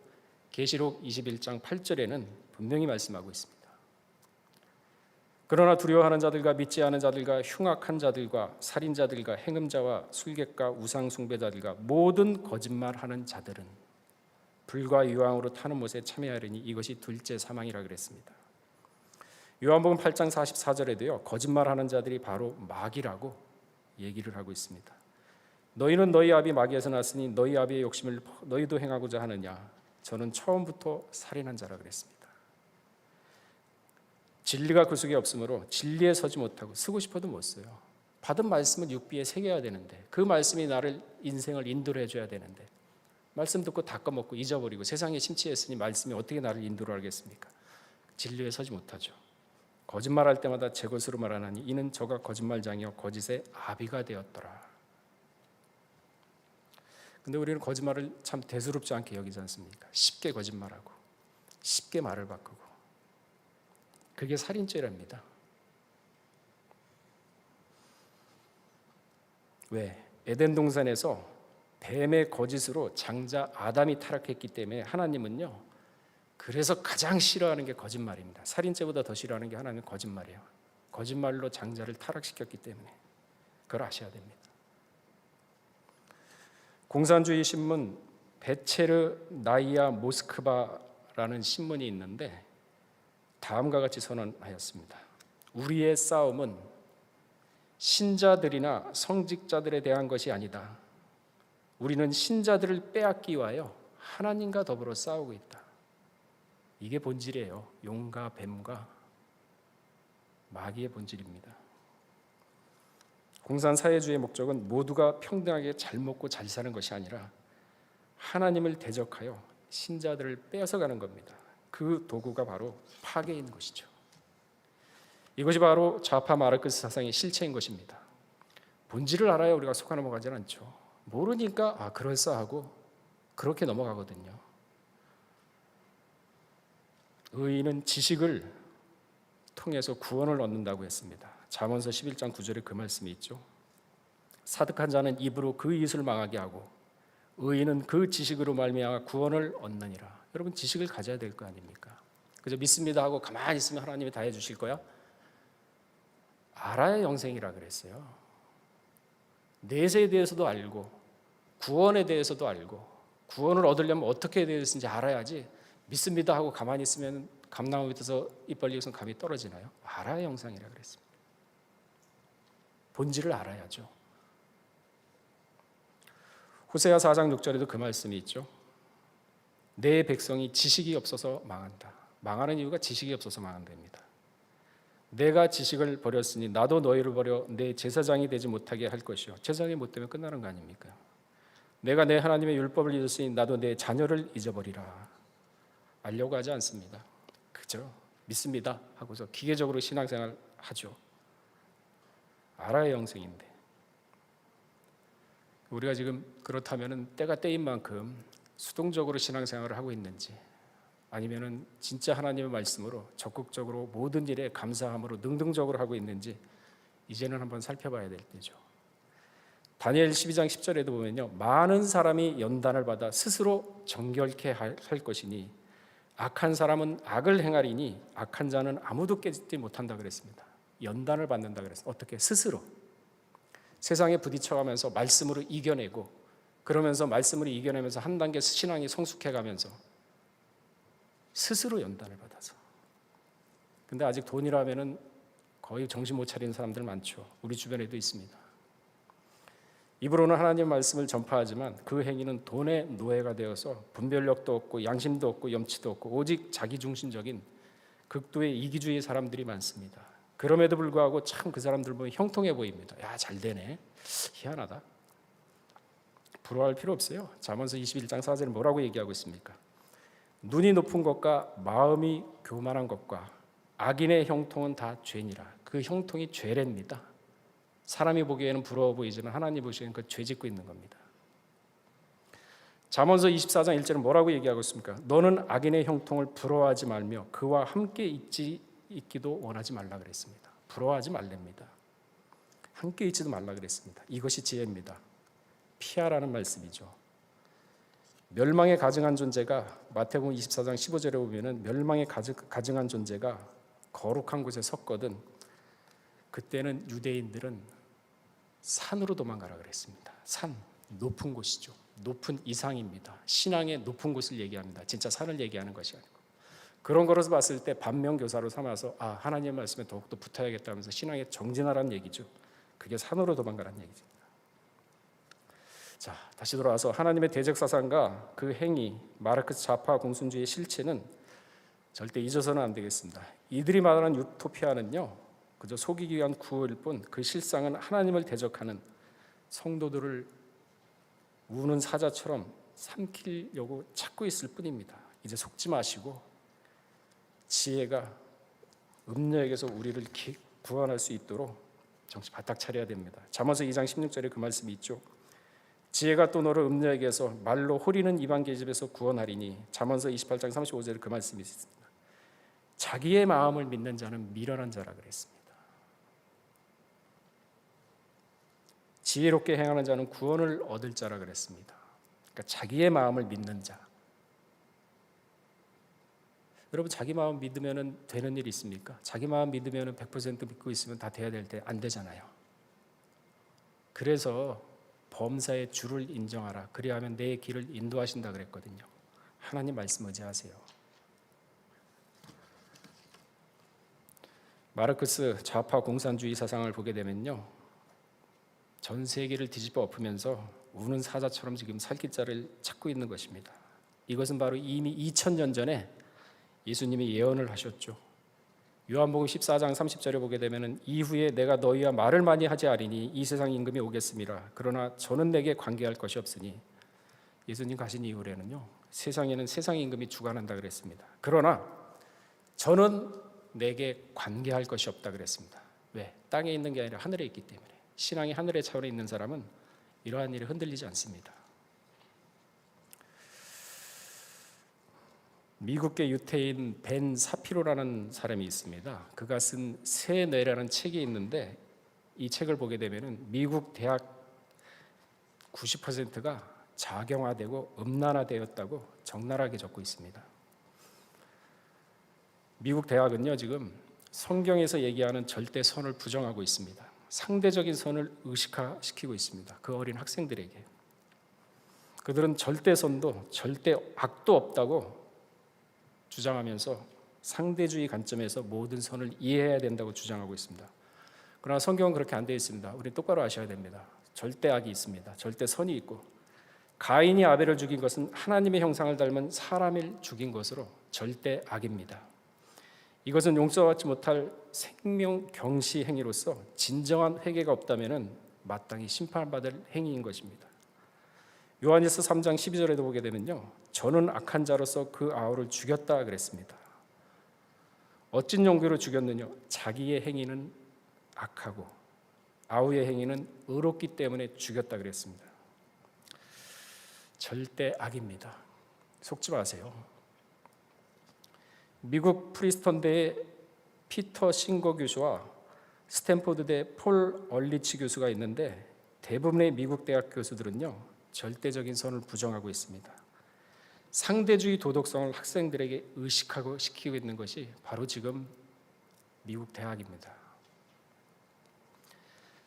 계시록 21장 8절에는 분명히 말씀하고 있습니다. 그러나 두려워하는 자들과 믿지 않은 자들과 흉악한 자들과 살인자들과 행음자와 술객과 우상 숭배자들과 모든 거짓말하는 자들은 불과 유황으로 타는 못에 참여하리니 이것이 둘째 사망이라 그랬습니다. 요한복음 8장 44절에도요. 거짓말하는 자들이 바로 마귀라고 얘기를 하고 있습니다. 너희는 너희 아비 마귀에서 났으니 너희 아비의 욕심을 너희도 행하고자 하느냐. 저는 처음부터 살인한 자라 그랬습니다. 진리가 그 속에 없으므로 진리에 서지 못하고 쓰고 싶어도 못 써요. 받은 말씀을 육비에 새겨야 되는데 그 말씀이 나를 인생을 인도를 해줘야 되는데 말씀 듣고 다 까먹고 잊어버리고 세상에 심취했으니 말씀이 어떻게 나를 인도를 하겠습니까? 진리에 서지 못하죠. 거짓말할 때마다 제 것으로 말하나니 이는 저가 거짓말장이요 거짓의 아비가 되었더라. 근데 우리는 거짓말을 참 대수롭지 않게 여기지 않습니까? 쉽게 거짓말하고 쉽게 말을 바꾸고 그게 살인죄랍니다. 왜? 에덴 동산에서 뱀의 거짓으로 장자 아담이 타락했기 때문에 하나님은요. 그래서 가장 싫어하는 게 거짓말입니다. 살인죄보다 더 싫어하는 게 하나님은 거짓말이에요. 거짓말로 장자를 타락시켰기 때문에 그걸 아셔야 됩니다. 공산주의 신문 베체르 나이아 모스크바라는 신문이 있는데 다음과 같이 선언하였습니다. 우리의 싸움은 신자들이나 성직자들에 대한 것이 아니다. 우리는 신자들을 빼앗기 위하여 하나님과 더불어 싸우고 있다. 이게 본질이에요. 용과 뱀과 마귀의 본질입니다. 공산사회주의의 목적은 모두가 평등하게 잘 먹고 잘 사는 것이 아니라 하나님을 대적하여 신자들을 빼앗아가는 겁니다. 그 도구가 바로 파괴인 것이죠. 이것이 바로 좌파 마르크스 사상의 실체인 것입니다. 본질을 알아야 우리가 속아 넘어가지는 않죠. 모르니까 그럴싸하고 그렇게 넘어가거든요. 의인은 지식을 통해서 구원을 얻는다고 했습니다. 잠언서 11장 9절에 그 말씀이 있죠. 사득한 자는 입으로 그 이웃을 망하게 하고 의인은 그 지식으로 말미암아 구원을 얻느니라. 여러분 지식을 가져야 될 거 아닙니까? 그저 믿습니다 하고 가만히 있으면 하나님이 다 해주실 거야? 알아야 영생이라 그랬어요. 내세에 대해서도 알고 구원에 대해서도 알고 구원을 얻으려면 어떻게 해야 되는지 알아야지 믿습니다 하고 가만히 있으면 감나무 밑에서 입 벌리고선 감이 떨어지나요? 알아야 영생이라 그랬습니다. 본질을 알아야죠. 호세아 4장 6절에도 그 말씀이 있죠. 내 백성이 지식이 없어서 망한다. 망하는 이유가 지식이 없어서 망한답니다. 내가 지식을 버렸으니 나도 너희를 버려 내 제사장이 되지 못하게 할 것이요. 제사장이 못 되면 끝나는 거 아닙니까? 내가 내 하나님의 율법을 잊었으니 나도 내 자녀를 잊어버리라. 알려고 하지 않습니다. 그죠? 믿습니다 하고서 기계적으로 신앙생활 하죠. 알아야 영생인데 우리가 지금 그렇다면 때가 때인 만큼 수동적으로 신앙생활을 하고 있는지 아니면은 진짜 하나님의 말씀으로 적극적으로 모든 일에 감사함으로 능동적으로 하고 있는지 이제는 한번 살펴봐야 될 때죠. 다니엘 12장 10절에도 보면요. 많은 사람이 연단을 받아 스스로 정결케 할 것이니 악한 사람은 악을 행하리니 악한 자는 아무도 깨닫지 못한다 그랬습니다. 연단을 받는다 그랬어요. 어떻게? 스스로. 세상에 부딪혀가면서 말씀으로 이겨내고 그러면서 말씀으로 이겨내면서 한 단계 신앙이 성숙해가면서 스스로 연단을 받아서. 근데 아직 돈이라면은 거의 정신 못 차리는 사람들 많죠. 우리 주변에도 있습니다. 입으로는 하나님의 말씀을 전파하지만 그 행위는 돈의 노예가 되어서 분별력도 없고 양심도 없고 염치도 없고 오직 자기중심적인 극도의 이기주의 사람들이 많습니다. 그럼에도 불구하고 참 그 사람들 보면 형통해 보입니다. 야, 잘 되네. 희한하다. 부러워할 필요 없어요. 잠언서 21장 4절에 뭐라고 얘기하고 있습니까? 눈이 높은 것과 마음이 교만한 것과 악인의 형통은 다 죄니라. 그 형통이 죄랍니다. 사람이 보기에는 부러워 보이지만 하나님 보시기에는 그 죄 짓고 있는 겁니다. 잠언서 24장 1절은 뭐라고 얘기하고 있습니까? 너는 악인의 형통을 부러워하지 말며 그와 함께 있지 있기도 원하지 말라 그랬습니다. 부러워하지 말랍니다. 함께 있지도 말라 그랬습니다. 이것이 지혜입니다. 피하라는 말씀이죠. 멸망에 가증한 존재가 마태복음 24장 15절에 보면은 멸망에 가증한 존재가 거룩한 곳에 섰거든 그때는 유대인들은 산으로 도망가라 그랬습니다. 산, 높은 곳이죠. 높은 이상입니다. 신앙의 높은 곳을 얘기합니다. 진짜 산을 얘기하는 것이 아니고 그런 거로서 봤을 때 반면교사로 삼아서 하나님의 말씀에 더욱더 붙어야겠다면서 신앙에 정진하라는 얘기죠. 그게 산으로 도망가라는 얘기죠. 자, 다시 돌아와서 하나님의 대적 사상과 그 행위, 마르크스 좌파 공순주의의 실체는 절대 잊어서는 안 되겠습니다. 이들이 말하는 유토피아는요, 그저 속이기 위한 구호일 뿐 그 실상은 하나님을 대적하는 성도들을 우는 사자처럼 삼키려고 찾고 있을 뿐입니다. 이제 속지 마시고 지혜가 음녀에게서 우리를 구원할 수 있도록 정신 바짝 차려야 됩니다. 잠언서 2장 16절에 그 말씀이 있죠. 지혜가 또 너를 음녀에게서 말로 호리는 이방 계집에서 구원하리니. 잠언서 28장 35절에 그 말씀이 있습니다. 자기의 마음을 믿는 자는 미련한 자라 그랬습니다. 지혜롭게 행하는 자는 구원을 얻을 자라 그랬습니다. 그러니까 자기의 마음을 믿는 자. 여러분 자기 마음 믿으면 되는 일이 있습니까? 자기 마음 믿으면 100% 믿고 있으면 다 돼야 될 때 안 되잖아요. 그래서 범사의 주를 인정하라. 그리하면 내 길을 인도하신다 그랬거든요. 하나님 말씀 의지하세요. 마르크스 좌파 공산주의 사상을 보게 되면요, 전 세계를 뒤집어 엎으면서 우는 사자처럼 지금 살 길자를 찾고 있는 것입니다. 이것은 바로 이미 2000년 전에 예수님이 예언을 하셨죠. 요한복음 14장 30절에 보게 되면 이후에 내가 너희와 말을 많이 하지 아니니 이 세상 임금이 오겠음이라. 그러나 저는 내게 관계할 것이 없으니. 예수님 가신 이후에는요, 세상에는 세상 임금이 주관한다 그랬습니다. 그러나 저는 내게 관계할 것이 없다 그랬습니다. 왜? 땅에 있는 게 아니라 하늘에 있기 때문에. 신앙이 하늘의 차원에 있는 사람은 이러한 일에 흔들리지 않습니다. 미국계 유태인 벤 사피로라는 사람이 있습니다. 그가 쓴 새 뇌라는 책이 있는데 이 책을 보게 되면 미국 대학 90%가 자경화되고 음란화되었다고 적나라하게 적고 있습니다. 미국 대학은요, 지금 성경에서 얘기하는 절대 선을 부정하고 있습니다. 상대적인 선을 의식화시키고 있습니다. 그 어린 학생들에게. 그들은 절대 선도 절대 악도 없다고 주장하면서 상대주의 관점에서 모든 선을 이해해야 된다고 주장하고 있습니다. 그러나 성경은 그렇게 안 되어 있습니다. 우리 똑바로 아셔야 됩니다. 절대 악이 있습니다. 절대 선이 있고, 가인이 아벨을 죽인 것은 하나님의 형상을 닮은 사람을 죽인 것으로 절대 악입니다. 이것은 용서받지 못할 생명 경시 행위로서 진정한 회개가 없다면 마땅히 심판받을 행위인 것입니다. 요한일서 3장 12절에도 보게 되면요, 저는 악한 자로서 그 아우를 죽였다 그랬습니다. 어찐 용기로 죽였느냐? 자기의 행위는 악하고 아우의 행위는 의롭기 때문에 죽였다 그랬습니다. 절대 악입니다. 속지 마세요. 미국 프리스턴대의 피터 싱거 교수와 스탠포드대 폴 얼리치 교수가 있는데 대부분의 미국 대학 교수들은요, 절대적인 선을 부정하고 있습니다. 상대주의 도덕성을 학생들에게 의식하고 시키고 있는 것이 바로 지금 미국 대학입니다.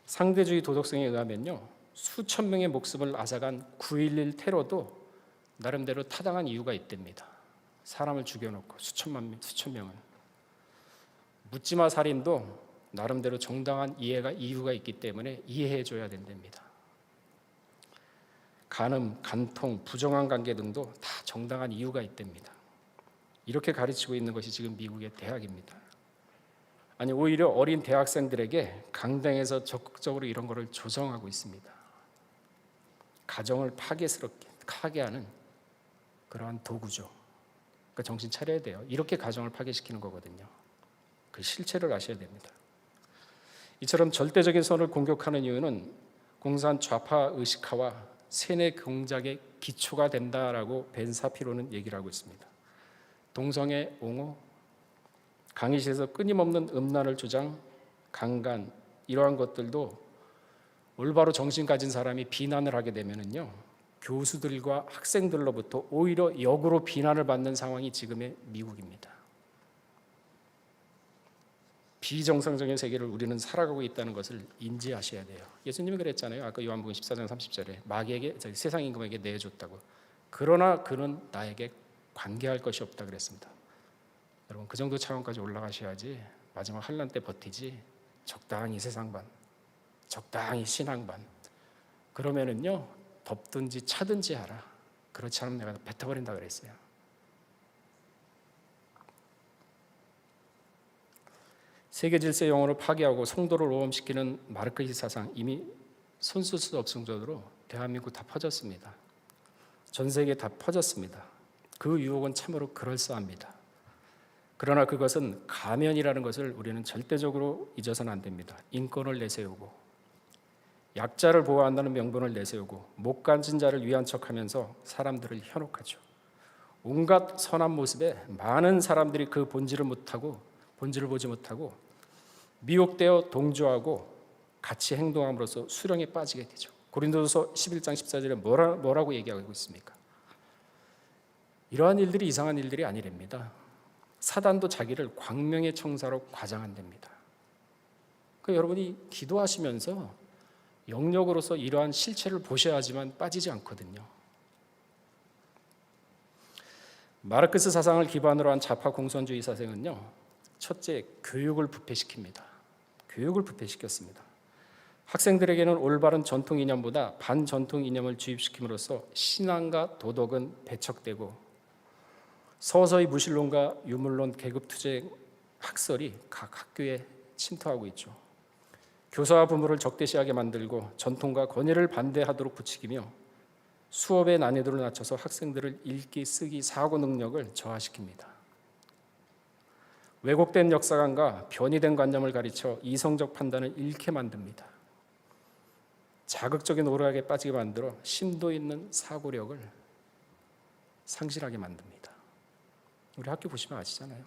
상대주의 도덕성에 의하면요, 수천 명의 목숨을 앗아간 9.11 테러도 나름대로 타당한 이유가 있답니다. 사람을 죽여놓고 수천 명을. 묻지마 살인도 나름대로 정당한 이유가 있기 때문에 이해해줘야 된답니다. 간음, 간통, 부정한 관계 등도 다 정당한 이유가 있답니다. 이렇게 가르치고 있는 것이 지금 미국의 대학입니다. 아니, 오히려 어린 대학생들에게 강당에서 적극적으로 이런 거를 조성하고 있습니다. 가정을 파괴스럽게 하는 그러한 도구죠. 그러니까 정신 차려야 돼요. 이렇게 가정을 파괴시키는 거거든요. 그 실체를 아셔야 됩니다. 이처럼 절대적인 선을 공격하는 이유는 공산 좌파 의식화와 세뇌 공작의 기초가 된다라고 벤 사피로는 얘기를 하고 있습니다. 동성애 옹호, 강의실에서 끊임없는 음란을 주장, 강간 이러한 것들도 올바로 정신 가진 사람이 비난을 하게 되면은요, 교수들과 학생들로부터 오히려 역으로 비난을 받는 상황이 지금의 미국입니다. 비정상적인 세계를 우리는 살아가고 있다는 것을 인지하셔야 돼요. 예수님이 그랬잖아요. 아까 요한복음 14장 30절에 마귀에게, 세상 임금에게 내줬다고. 그러나 그는 나에게 관계할 것이 없다 그랬습니다. 여러분, 그 정도 차원까지 올라가셔야지 마지막 환난 때 버티지. 적당히 세상반, 적당히 신앙반. 그러면은요, 덮든지 차든지 하라. 그렇지 않으면 내가 뱉어버린다 그랬어요. 세계 질서 영혼을 파괴하고 성도를 오염시키는 마르크스 사상, 이미 손쓸 수 없을 정도로 대한민국 다 퍼졌습니다. 전 세계에 다 퍼졌습니다. 그 유혹은 참으로 그럴싸합니다. 그러나 그것은 가면이라는 것을 우리는 절대적으로 잊어서는 안 됩니다. 인권을 내세우고 약자를 보호한다는 명분을 내세우고 못 가진 자를 위한 척하면서 사람들을 현혹하죠. 온갖 선한 모습에 많은 사람들이 그 본질을 보지 못하고 미혹되어 동조하고 같이 행동함으로써 수렁에 빠지게 되죠. 고린도서 11장 14절에 뭐라고 얘기하고 있습니까? 이러한 일들이 이상한 일들이 아니랍니다. 사단도 자기를 광명의 청사로 과장한답니다. 그러니까 여러분이 기도하시면서 영역으로서 이러한 실체를 보셔야 하지만 빠지지 않거든요. 마르크스 사상을 기반으로 한 좌파 공산주의 사상은요, 첫째, 교육을 부패시킵니다. 교육을 부패시켰습니다. 학생들에게는 올바른 전통 이념보다 반전통 이념을 주입시킴으로써 신앙과 도덕은 배척되고 서서히 무신론과 유물론, 계급투쟁, 학설이 각 학교에 침투하고 있죠. 교사와 부모를 적대시하게 만들고 전통과 권위를 반대하도록 부추기며 수업의 난이도를 낮춰서 학생들을 읽기, 쓰기, 사고 능력을 저하시킵니다. 왜곡된 역사관과 변이된 관념을 가르쳐 이성적 판단을 잃게 만듭니다. 자극적인 오락에 빠지게 만들어 심도 있는 사고력을 상실하게 만듭니다. 우리 학교 보시면 아시잖아요.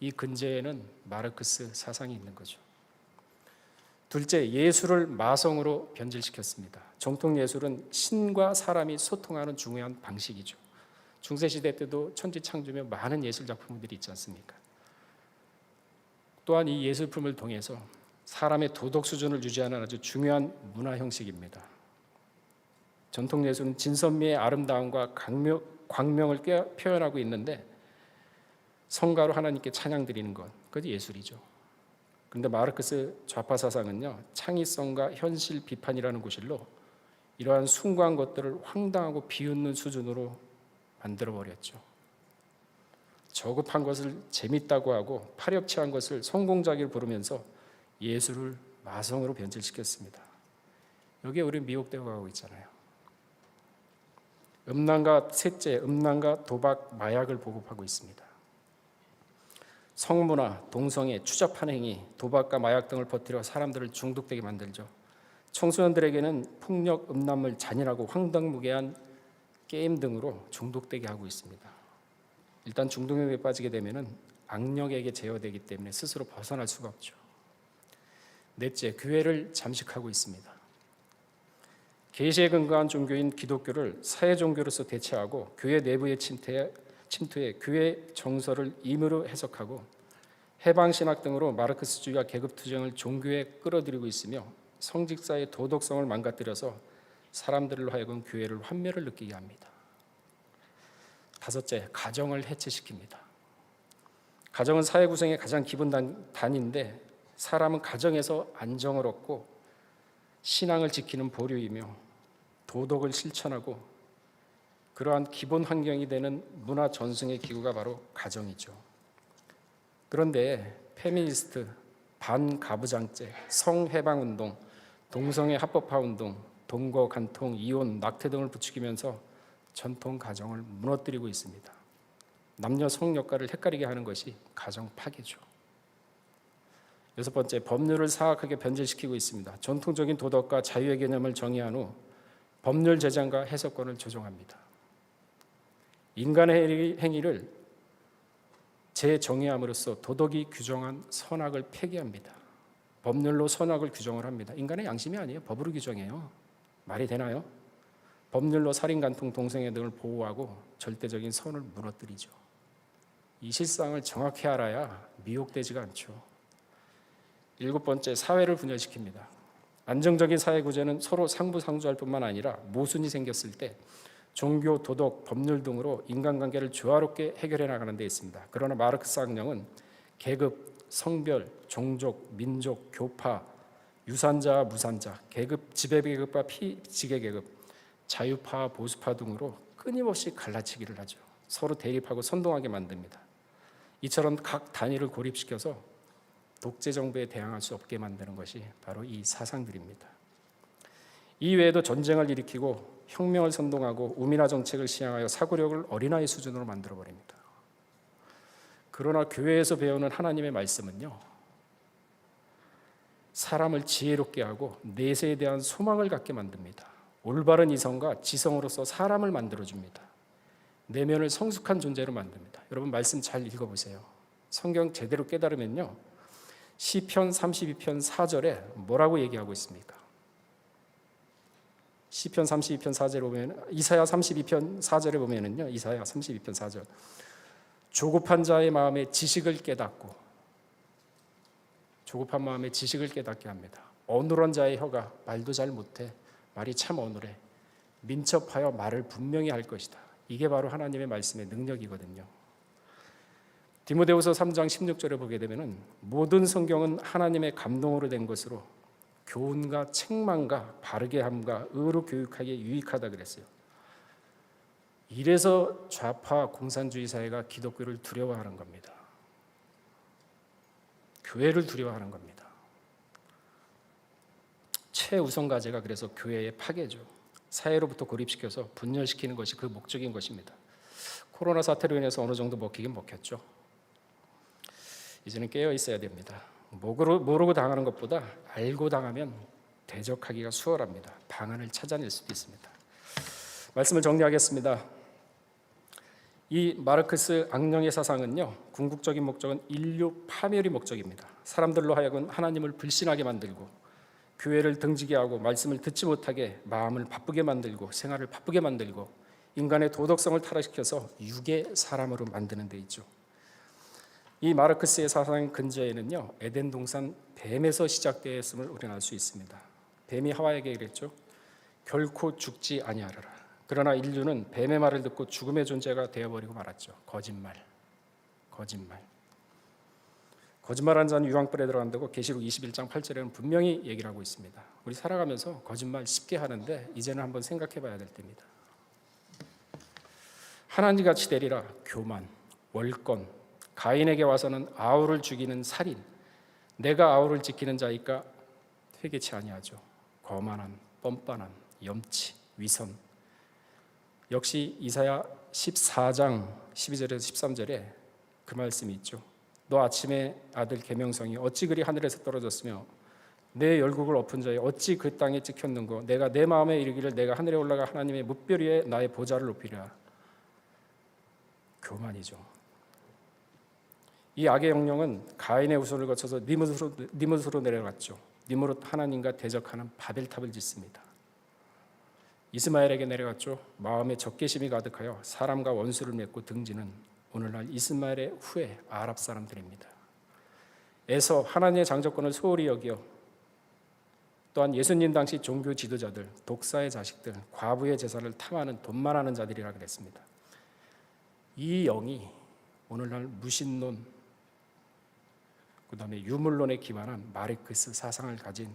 이 근저에는 마르크스 사상이 있는 거죠. 둘째, 예술을 마성으로 변질시켰습니다. 정통 예술은 신과 사람이 소통하는 중요한 방식이죠. 중세시대 때도 천지창조며 많은 예술 작품들이 있지 않습니까? 또한 이 예술품을 통해서 사람의 도덕 수준을 유지하는 아주 중요한 문화 형식입니다. 전통 예술은 진선미의 아름다움과 광명을 표현하고 있는데 성가로 하나님께 찬양 드리는 것, 그것이 예술이죠. 그런데 마르크스 좌파 사상은요, 창의성과 현실 비판이라는 구실로 이러한 숭고한 것들을 황당하고 비웃는 수준으로 만들어버렸죠. 저급한 것을 재밌다고 하고 파렴치한 것을 성공적이라고 부르면서 예술을 마성으로 변질시켰습니다. 여기에 우리는 미혹되어 가고 있잖아요. 음란과 도박, 마약을 보급하고 있습니다. 성문화, 동성애, 추잡한 행위, 도박과 마약 등을 퍼뜨려 사람들을 중독되게 만들죠. 청소년들에게는 폭력, 음란물, 잔인하고 황당무계한 게임 등으로 중독되게 하고 있습니다. 일단 중독에 빠지게 되면 악령에게 제어되기 때문에 스스로 벗어날 수가 없죠. 넷째, 교회를 잠식하고 있습니다. 계시에 근거한 종교인 기독교를 사회 종교로서 대체하고 교회 내부의 침투에 교회 정서를 임의로 해석하고 해방신학 등으로 마르크스주의와 계급투쟁을 종교에 끌어들이고 있으며 성직자의 도덕성을 망가뜨려서 사람들로 하여금 교회를 환멸을 느끼게 합니다. 다섯째, 가정을 해체시킵니다. 가정은 사회 구성의 가장 기본 단위인데 사람은 가정에서 안정을 얻고 신앙을 지키는 보류이며 도덕을 실천하고 그러한 기본 환경이 되는 문화 전승의 기구가 바로 가정이죠. 그런데 페미니스트, 반가부장제, 성해방운동, 동성애 합법화운동, 동거, 간통, 이혼, 낙태 등을 부추기면서 전통 가정을 무너뜨리고 있습니다. 남녀 성역과를 헷갈리게 하는 것이 가정 파괴죠. 여섯 번째, 법률을 사악하게 변질시키고 있습니다. 전통적인 도덕과 자유의 개념을 정의한 후 법률 제정과 해석권을 조정합니다. 인간의 행위를 재정의함으로써 도덕이 규정한 선악을 폐기합니다. 법률로 선악을 규정을 합니다. 인간의 양심이 아니에요. 법으로 규정해요. 말이 되나요? 법률로 살인, 간통, 동성애 등을 보호하고 절대적인 선을 무너뜨리죠. 이 실상을 정확히 알아야 미혹되지가 않죠. 7번째, 사회를 분열시킵니다. 안정적인 사회 구조는 서로 상부상조할 뿐만 아니라 모순이 생겼을 때 종교, 도덕, 법률 등으로 인간관계를 조화롭게 해결해 나가는 데 있습니다. 그러나 마르크스 학령은 계급, 성별, 종족, 민족, 교파, 유산자와 무산자, 계급, 지배계급과 피지배계급, 자유파와 보수파 등으로 끊임없이 갈라치기를 하죠. 서로 대립하고 선동하게 만듭니다. 이처럼 각 단위를 고립시켜서 독재 정부에 대항할 수 없게 만드는 것이 바로 이 사상들입니다. 이 외에도 전쟁을 일으키고 혁명을 선동하고 우민화 정책을 시행하여 사고력을 어린아이 수준으로 만들어버립니다. 그러나 교회에서 배우는 하나님의 말씀은요, 사람을 지혜롭게 하고 내세에 대한 소망을 갖게 만듭니다. 올바른 이성과 지성으로서 사람을 만들어줍니다. 내면을 성숙한 존재로 만듭니다. 여러분 말씀 잘 읽어보세요. 성경 제대로 깨달으면요, 시편 32편 4절에 뭐라고 얘기하고 있습니까? 시편 32편 4절에 보면, 이사야 32편 4절에 보면은요, 이사야 32편 4절, 조급한 자의 마음에 지식을 깨닫고, 조급한 마음에 지식을 깨닫게 합니다. 어눌한 자의 혀가 말도 잘 못해, 말이 참 어눌해, 민첩하여 말을 분명히 할 것이다. 이게 바로 하나님의 말씀의 능력이거든요. 디모데후서 3장 16절에 보게 되면은 모든 성경은 하나님의 감동으로 된 것으로 교훈과 책망과 바르게 함과 의로 교육하기에 유익하다 그랬어요. 이래서 좌파 공산주의 사회가 기독교를 두려워하는 겁니다. 교회를 두려워하는 겁니다. 최우선 과제가 그래서 교회의 파괴죠. 사회로부터 고립시켜서 분열시키는 것이 그 목적인 것입니다. 코로나 사태로 인해서 어느 정도 먹히긴 먹혔죠. 이제는 깨어 있어야 됩니다. 모르고 당하는 것보다 알고 당하면 대적하기가 수월합니다. 방안을 찾아낼 수도 있습니다. 말씀을 정리하겠습니다. 이 마르크스 악령의 사상은요, 궁극적인 목적은 인류 파멸이 목적입니다. 사람들로 하여금 하나님을 불신하게 만들고 교회를 등지게 하고 말씀을 듣지 못하게 마음을 바쁘게 만들고 생활을 바쁘게 만들고 인간의 도덕성을 타락시켜서 유괴 사람으로 만드는 데 있죠. 이 마르크스의 사상 근저에는요, 에덴 동산 뱀에서 시작되었음을 우리는 알 수 있습니다. 뱀이 하와에게 그랬죠. 결코 죽지 아니하리라. 그러나 인류는 뱀의 말을 듣고 죽음의 존재가 되어버리고 말았죠. 거짓말하는 자는 유황불에 들어간다고 계시록 21장 8절에는 분명히 얘기를 하고 있습니다. 우리 살아가면서 거짓말 쉽게 하는데 이제는 한번 생각해 봐야 될 때입니다. 하나님같이 되리라 교만, 월권, 가인에게 와서는 아우를 죽이는 살인, 내가 아우를 지키는 자이까 회개치 아니하죠. 거만함, 뻔뻔함, 염치, 위선. 역시 이사야 14장 12절에서 13절에 그 말씀이 있죠. 너 아침에 아들 계명성이 어찌 그리 하늘에서 떨어졌으며 내 열국을 엎은 자에 어찌 그 땅에 찍혔는고 내가 내 마음에 이르기를 내가 하늘에 올라가 하나님의 뭇별 위에 나의 보좌를 높이리라. 교만이죠. 이 악의 영령은 가인의 후손을 거쳐서 니므롯으로 내려갔죠. 니므롯 하나님과 대적하는 바벨탑을 짓습니다. 이스마엘에게 내려갔죠. 마음에 적개심이 가득하여 사람과 원수를 맺고 등지는 오늘날 이스마엘의 후에 아랍 사람들입니다. 에서 하나님의 장정권을 소홀히 여겨 또한 예수님 당시 종교 지도자들, 독사의 자식들, 과부의 재산을 탐하는 돈만 하는 자들이라 그랬습니다. 이 영이 오늘날 무신론, 그 다음에 유물론에 기반한 마르크스 사상을 가진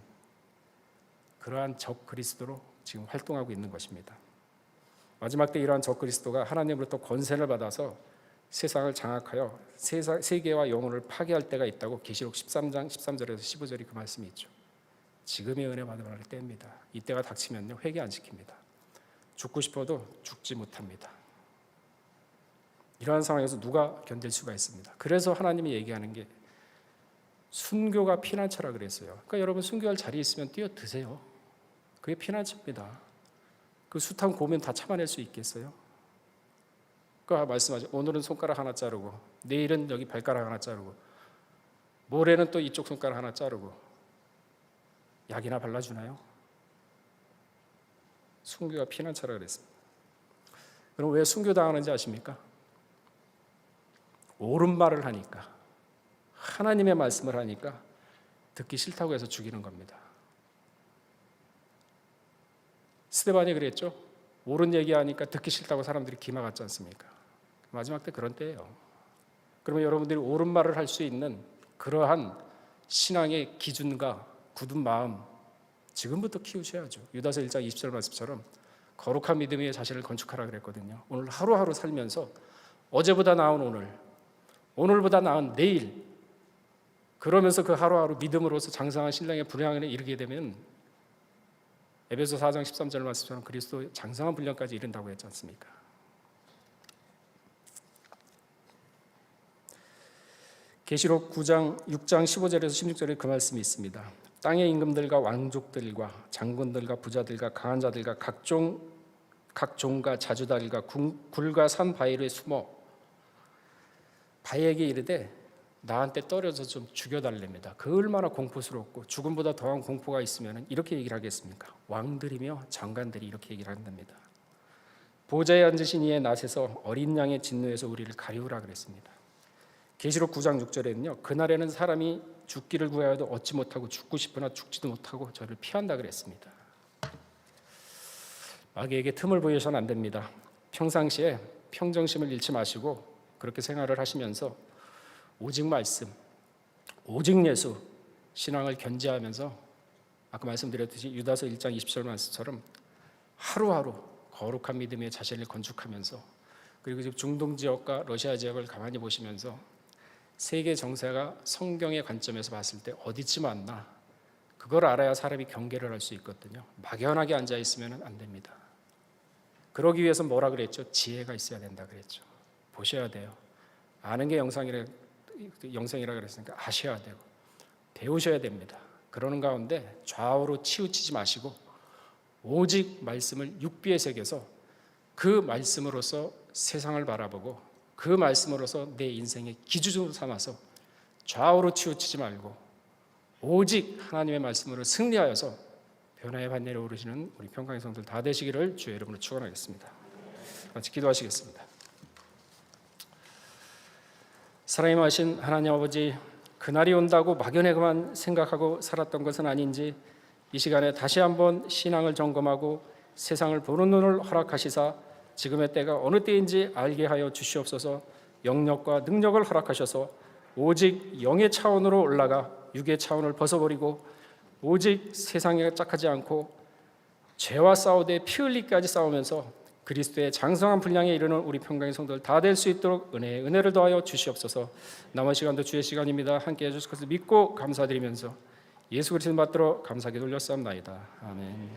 그러한 적 그리스도로 지금 활동하고 있는 것입니다. 마지막 때 이러한 적 그리스도가 하나님으로부터 권세를 받아서 세상을 장악하여 세계와 영혼을 파괴할 때가 있다고 계시록 13장 13절에서 15절이 그 말씀이 있죠. 지금의 은혜 받을 때입니다. 이때가 닥치면요, 회개 안 시킵니다. 죽고 싶어도 죽지 못합니다. 이러한 상황에서 누가 견딜 수가 있습니다. 그래서 하나님이 얘기하는 게 순교가 피난처라 그랬어요. 그러니까 여러분 순교할 자리에 있으면 뛰어드세요. 그게 피난처입니다. 그 숱한 고민 다 참아낼 수 있겠어요? 그 말씀하죠. 오늘은 손가락 하나 자르고 내일은 여기 발가락 하나 자르고 모레는 또 이쪽 손가락 하나 자르고 약이나 발라주나요? 순교가 피난처라 그랬습니다. 그럼 왜 순교당하는지 아십니까? 옳은 말을 하니까, 하나님의 말씀을 하니까 듣기 싫다고 해서 죽이는 겁니다. 스데반이 그랬죠. 옳은 얘기하니까 듣기 싫다고 사람들이 기막았지 않습니까? 마지막 때 그런 때예요. 그러면 여러분들이 옳은 말을 할 수 있는 그러한 신앙의 기준과 굳은 마음 지금부터 키우셔야죠. 유다서 1장 20절 말씀처럼 거룩한 믿음 위에 자신을 건축하라 그랬거든요. 오늘 하루하루 살면서 어제보다 나은 오늘, 오늘보다 나은 내일, 그러면서 그 하루하루 믿음으로서 장성한 신랑의 분량에 이르게 되면 에베소 4장 13절 말씀처럼 그리스도의 장성한 분량까지 이른다고 했지 않습니까? 계시록 9장 6장 15절에서 16절에 그 말씀이 있습니다. 땅의 임금들과 왕족들과 장군들과 부자들과 강한 자들과 각 종과 자주다리가 굴과 산 바위를 숨어 바위에게 이르되 나한테 떨어져 좀 죽여달랍니다. 그 얼마나 공포스럽고 죽음보다 더한 공포가 있으면 이렇게 얘기를 하겠습니까? 왕들이며 장관들이 이렇게 얘기를 한답니다. 보좌에 앉으신 이의 낫에서 어린 양의 진노에서 우리를 가리우라 그랬습니다. 계시록 9장 6절에는요. 그날에는 사람이 죽기를 구하여도 얻지 못하고 죽고 싶으나 죽지도 못하고 저를 피한다 그랬습니다. 마귀에게 틈을 보여서는 안 됩니다. 평상시에 평정심을 잃지 마시고 그렇게 생활을 하시면서 오직 말씀, 오직 예수 신앙을 견지하면서 아까 말씀드렸듯이 유다서 1장 20절 말씀처럼 하루하루 거룩한 믿음의 자신을 건축하면서 그리고 지금 중동 지역과 러시아 지역을 가만히 보시면서 세계 정세가 성경의 관점에서 봤을 때 어디쯤 왔나 그걸 알아야 사람이 경계를 할 수 있거든요. 막연하게 앉아 있으면 안 됩니다. 그러기 위해서 뭐라 그랬죠? 지혜가 있어야 된다 그랬죠. 보셔야 돼요. 아는 게 영생이라 그랬으니까 아셔야 되고 배우셔야 됩니다. 그러는 가운데 좌우로 치우치지 마시고 오직 말씀을 육비에 새겨서 그 말씀으로서 세상을 바라보고 그 말씀으로서 내 인생의 기준으로 삼아서 좌우로 치우치지 말고 오직 하나님의 말씀으로 승리하여서 변화의 반열에 오르시는 우리 평강의 성도들 다 되시기를 주의 이름으로 축원하겠습니다. 같이 기도하시겠습니다. 사랑이 많으신 하나님 아버지, 그날이 온다고 막연하게만 생각하고 살았던 것은 아닌지 이 시간에 다시 한번 신앙을 점검하고 세상을 보는 눈을 허락하시사 지금의 때가 어느 때인지 알게 하여 주시옵소서. 영역과 능력을 허락하셔서 오직 영의 차원으로 올라가 육의 차원을 벗어버리고 오직 세상에 짝하지 않고 죄와 싸우되 피 흘리기까지 싸우면서 그리스도의 장성한 분량에 이르는 우리 평강의 성도들 다 될 수 있도록 은혜를 더하여 주시옵소서. 남은 시간도 주의 시간입니다. 함께해 주실 것을 믿고 감사드리면서 예수 그리스도 받들어 감사하게 돌렸사옵나이다. 아멘.